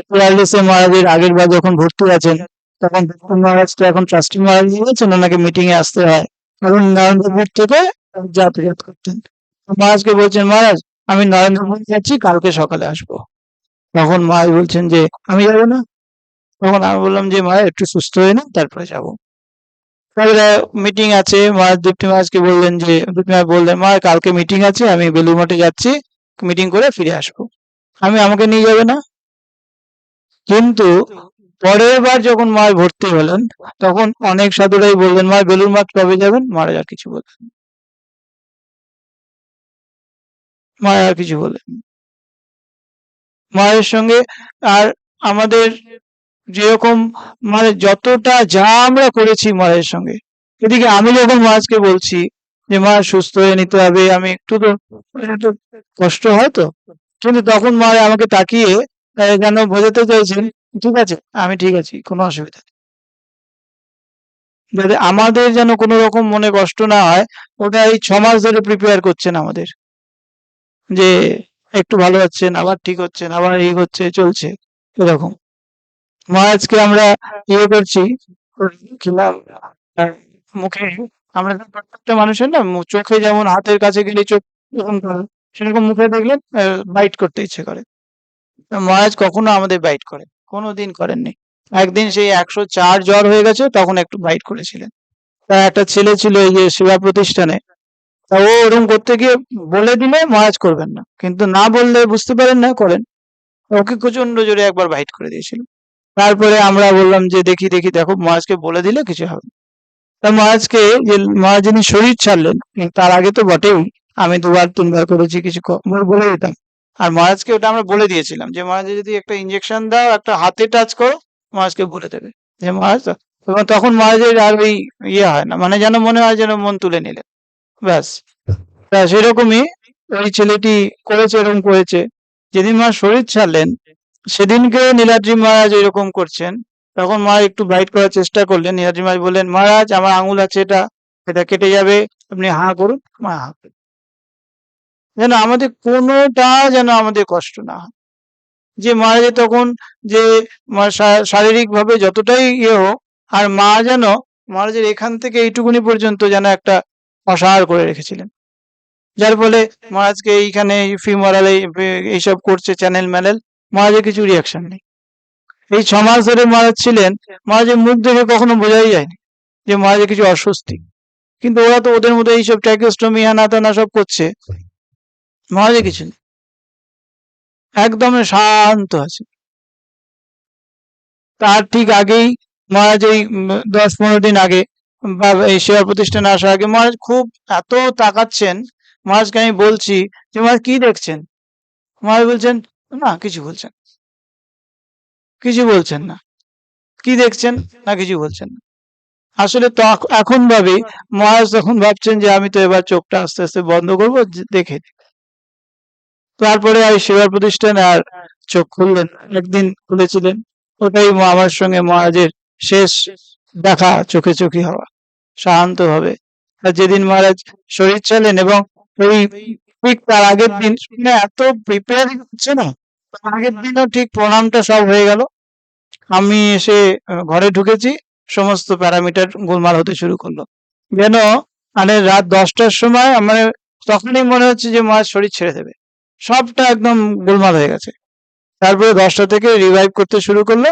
পিয়ারলেসে মহারাজের আগের বার যখন ভর্তি আছেন, তখন দত্তন মহারাজ তো এখন ট্রাস্টি মহারাজ হয়েছেন, ওনাকে মিটিং এ আসতে হয়। এখন নরেন্দ্রপুর থেকে যাতায়াত করতেন। তো মহারাজকে বলছেন, মহারাজ আমি নরেন্দ্রপুর যাচ্ছি, কালকে সকালে আসবো। তখন মহারাজ বলছেন যে আমি যাবো না। তখন আমি বললাম যে মহারাজ একটু সুস্থ হয়ে না, তারপরে যাবো। তারপরে মিটিং আছে, মহারাজ দীপ্তি মহারাজকে বললেন যে, দীপ্তি মহারাজ বললেন, মহারাজ কালকে মিটিং আছে, আমি বেলুড় মঠে যাচ্ছি, মিটিং করে ফিরে আসবো। আমাকে নিয়ে যাবে না? কিন্তু পরের বার যখন মহারাজ ভর্তি হলেন, তখন অনেক সাধুরাই বললেন, মহারাজ বেলুড় মঠ কবে যাবেন? মহারাজ আর কিছু বললেন না। মহারাজ আর কিছু বললেন না। মহারাজের সঙ্গে আর আমাদের যেরকম, মানে যতটা যা আমরা করেছি মহারাজের সঙ্গে, এদিকে আমি যখন মহারাজকে বলছি যে মহারাজ সুস্থ হয়ে নিতে হবে, আমি একটু কষ্ট হয় তো। কিন্তু তখন মহারাজ আমাকে তাকিয়ে যেন বোঝাতে চাইছেন, ঠিক আছে, আমি ঠিক আছি, কোনো অসুবিধা নেই। যাতে আমাদের যেন কোনো রকম মনে কষ্ট না হয়, ওটা এই 6 মাস ধরে প্রিপেয়ার করছেন আমাদের, যে একটু ভালো হচ্ছেন, আবার ঠিক হচ্ছেন, আবার এই হচ্ছে, চলছে এরকম। মহারাজকে আমরা ইয়ে করছি, খেলাম, আর মুখে, আমরা তো প্রত্যেকটা মানুষের না চোখে যেমন হাতের কাছে গেলে চোখ এরকম করে, সেরকম মুখে দেখলে বাইট করতে ইচ্ছে করে। মহারাজ কখনো আমাদের বাইট করেন? কোনোদিন করেননি। একদিন সেই 104 জ্বর হয়ে গেছে, তখন একটু বাইট করেছিলেন। তা একটা ছেলে ছিল এই যে সেবা প্রতিষ্ঠানে, তা ও ওরকম করতে গিয়ে বলে দিলে মহারাজ করবেন না, কিন্তু না বললে বুঝতে পারেন না, করেন। ওকে প্রচন্ড জোরে একবার বাইট করে দিয়েছিল। তারপরে আমরা বললাম যে দেখি দেখি, দেখো মহারাজকে বলে দিলে কিছু হবে না। তা মহারাজকে, যে মহারাজ যিনি শরীর ছাড়লেন, তার আগে তো বটেই আমি 2-3 বার করেছি, কিছু বলে দিতাম। আর মহারাজকে ওটা আমরা বলে দিয়েছিলাম যে মহারাজ যদি একটা ইঞ্জেকশন দাও, একটা হাতে টাচ করো, মহারাজকে বলে দেবে যে মহারাজ। এবং তখন মহারাজের আর ওই ইয়ে হয় না, মানে যেন মনে হয় যেন মন তুলে নিলেন, ব্যাস। তা সেরকমই ওই ছেলেটি করেছে, এরকম করেছে। যেদিন মহারাজ শরীর ছাড়লেন, সেদিনকে নীলাদ্রি মহারাজ এরকম করছেন। তখন মহারাজ একটু বাইট করার চেষ্টা করলেন। নীলাদ্রি মহারাজ বললেন, মহারাজ আমার আঙুল আছে, এটা এটা কেটে যাবে, আপনি হাঁ করুন। মা হাঁ করলেন। যেন আমাদের কোনোটা যেন আমাদের কষ্ট না হয়। যে মহারাজের তখন যে শারীরিক ভাবে যতটাই ইয়ে হোক, আর মা যেন মহারাজের এখান থেকে এইটুকুনি পর্যন্ত যেন একটা অসাড় করে রেখেছিলেন, যার ফলে মহারাজকে এইখানে ফিমোরাল এইসব করছে, চ্যানেল ম্যানেল, মহারাজের কিছু রিয়াকশন নেই। এই 6 মাস ধরে মহারাজ ছিলেন, মহারাজের মুখ দেখে কখনো বোঝাই যায়নি যে মহারাজের কিছু অস্বস্তি। কিন্তু ওরা তো ওদের মধ্যে এইসব ট্যাকেস্টমি হানা টানা সব করছে, মহারাজের কিছু নেই, একদম শান্ত আছে। তার ঠিক আগেই মহারাজ এই 10-15 দিন আগে, বা এই সেবা প্রতিষ্ঠানে আসার আগে, মহারাজ খুব এত তাকাচ্ছেন। মহারাজকে আমি বলছি যে মহারাজ কি দেখছেন? মহারাজ বলছেন, না কিছু বলছেন, কিছু বলছেন না। কি দেখছেন? না কিছু বলছেন না। আসলে তো এখন ভাবি, মহারাজ তখন ভাবছেন যে আমি তো এবার চোখটা আস্তে আস্তে বন্ধ করবো, দেখে। তারপরে আর সেবা প্রতিষ্ঠানে আর চোখ খুললেন, একদিন খুলেছিলেন। ওটাই আমার সঙ্গে মহারাজের শেষ দেখা, চোখে চোখে হওয়া, শান্ত ভাবে। আর যেদিন মহারাজ শরীর ছাড়লেন, এবং ওই ঠিক তার আগের দিন, মানে এত প্রিপেয়ার হচ্ছে না, তার আগের দিনও ঠিক প্রণামটা সব হয়ে গেল। আমি এসে ঘরে ঢুকেছি, সমস্ত প্যারামিটার গোলমাল হতে শুরু করলো। যেন মানে রাত 10টার সময় মানে তখনই মনে হচ্ছে যে মহারাজ শরীর ছেড়ে দেবে, সবটা একদম গোলমাল হয়ে গেছে। তারপরে 10টা থেকে রিভাইভ করতে শুরু করলো।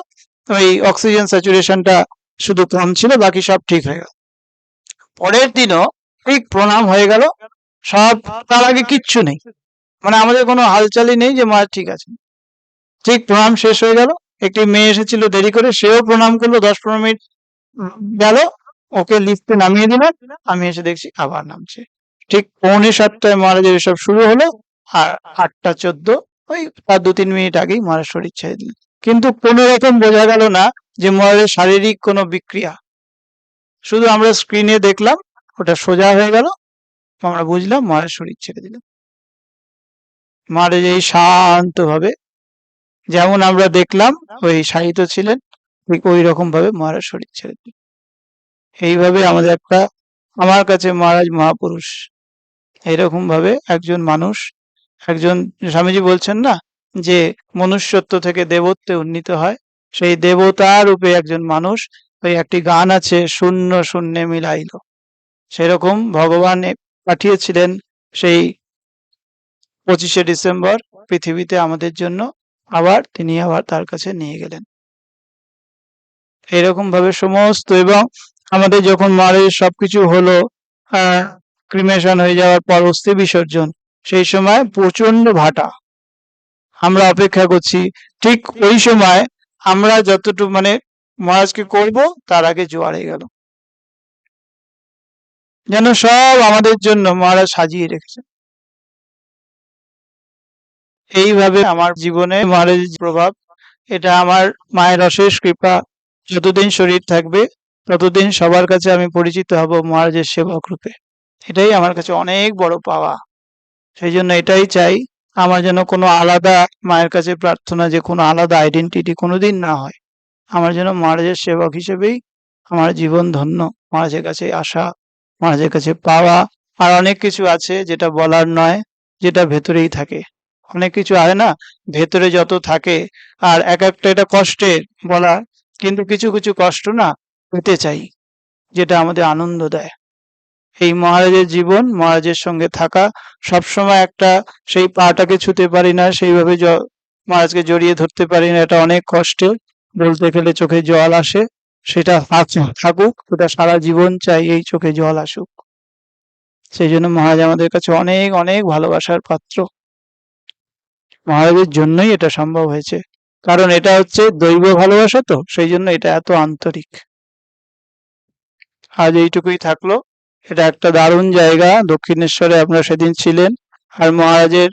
ওই অক্সিজেন স্যাচুরেশনটা শুধু কম ছিল, বাকি সব ঠিক হয়ে গেল। পরের দিনও ঠিক প্রণাম হয়ে গেল সব, তার আগে কিচ্ছু নেই, মানে আমাদের কোনো হালচালই নেই যে মহারাজ ঠিক আছে। ঠিক প্রণাম শেষ হয়ে গেল, একটি মেয়ে এসেছিল দেরি করে, সেও প্রণাম করলো, 10-15 মিনিট গেল, ওকে লিফটে নামিয়ে দিলাম, আমি এসে দেখছি আবার নামছে। ঠিক 6:45 মহারাজের এসব শুরু হলো, আর 8:14 ওই তার 2-3 মিনিট আগেই মহারাজ শরীর ছেড়ে দিলেন। কিন্তু কোনো রকম বোঝা গেল না যে মহারাজের শারীরিক কোনো বিক্রিয়া, শুধু আমরা স্ক্রিনে দেখলাম ওটা সোজা হয়ে গেল, আমরা বুঝলাম মহারাজ শরীর ছেড়ে দিলেন। মহারাজ এই শান্ত ভাবে যেমন আমরা দেখলাম ওই শায়িত ছিলেন, ঠিক ওই রকম ভাবে মহারাজ শরীর ছেড়ে দিলেন। এইভাবে আমাদের একটা, আমার কাছে মহারাজ মহাপুরুষ। এরকম ভাবে একজন মানুষ, একজন, স্বামীজি বলছেন না যে মনুষ্যত্ব থেকে দেবত্বে উন্নীত হয়, সেই দেবতা রূপে একজন মানুষ। ওই একটি গান আছে, শূন্য শূন্যে মিলাইল, সেরকম ভগবান পাঠিয়েছিলেন সেই 25শে ডিসেম্বর পৃথিবীতে আমাদের জন্য, আবার তিনি আবার তার কাছে নিয়ে গেলেন। এরকম ভাবে সমস্ত, এবং আমাদের যখন মহারাজের সবকিছু হলো, ক্রিমেশন হয়ে যাওয়ার পর অস্থি বিসর্জন, সেই সময় প্রচন্ড ভাটা, আমরা অপেক্ষা করছি। ঠিক ওই সময় আমরা যতটুকু মানে মহারাজকে করব, তার আগে জোয়ার হয়ে গেল, যেন সব আমাদের জন্য মহারাজ সাজিয়ে রেখেছেন। এইভাবে আমার জীবনে মহারাজের প্রভাব, এটা আমার মায়ের অশেষ কৃপা। যতদিন শরীর থাকবে ততদিন সবার কাছে আমি পরিচিত হব মহারাজের সেবক রূপে। এটাই আমার কাছে অনেক বড় পাওয়া। সেই জন্য এটাই চাই, আমার যেন কোনো আলাদা, মায়ের কাছে প্রার্থনা যে কোনো আলাদা আইডেন্টিটি কোনোদিন না হয়। আমার যেন মহারাজের সেবক হিসেবেই আমার জীবন ধন্য, মহারাজের কাছে আসা, মহারাজের কাছে পাওয়া। আর অনেক কিছু আছে যেটা বলার নয়, যেটা ভেতরেই থাকে। অনেক কিছু আছে না, ভেতরে যত থাকে, আর এক একটা এটা কষ্টের বলা, কিন্তু কিছু কিছু কষ্ট না পেতে চাই, যেটা আমাদের আনন্দ দেয়। এই মহারাজের জীবন, মহারাজের সঙ্গে থাকা, সবসময় একটা, সেই পাটাকে ছুতে পারি না, সেইভাবে মহারাজকে জড়িয়ে ধরতে পারি না, এটা অনেক কষ্টের, বলতে গেলে চোখে জল আসে। সেটা থাকুক, ওটা সারা জীবন চাই এই চোখে জল আসুক। সেই জন্য মহারাজ আমাদের কাছে অনেক অনেক ভালোবাসার পাত্র। মহারাজের জন্যই এটা সম্ভব হয়েছে, কারণ এটা হচ্ছে দৈব ভালোবাসা, তো সেই জন্য এটা এত আন্তরিক। আজ এইটুকুই থাকলো। এটা একটা দারুণ জায়গা, দক্ষিণেশ্বরে আপনারা সেদিন ছিলেন। আর মহারাজের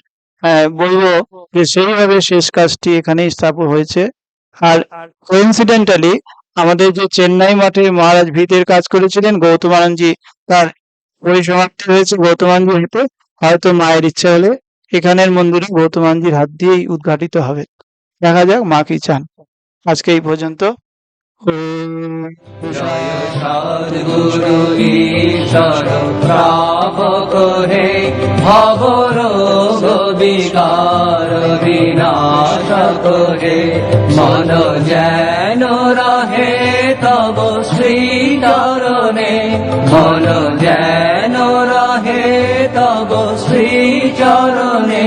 বলবো যে সেইভাবে শেষ কাজটি এখানেই স্থাপন হয়েছে। আর কোইন্সিডেন্টালি আমাদের যে চেন্নাই মাঠে মহারাজ ভিতের কাজ করেছিলেন, গৌতমানন্দজি তার পরিসমাপ্তি হয়েছে গৌতমানজির হাতে। হয়তো মায়ের ইচ্ছা হলে এখানের মন্দিরে গৌতমানজির হাত দিয়েই উদ্ঘাটিত হবে। দেখা যাক মা কি চান। আজকে এই পর্যন্ত। জয় সদ্গুরু ঈশ্বর প্রাপক হে, ভব রোগ বিকার বিনাশক হে, মন যেন রহে তব শ্রী চরণে, মন যেন রহে তব শ্রী চরণে।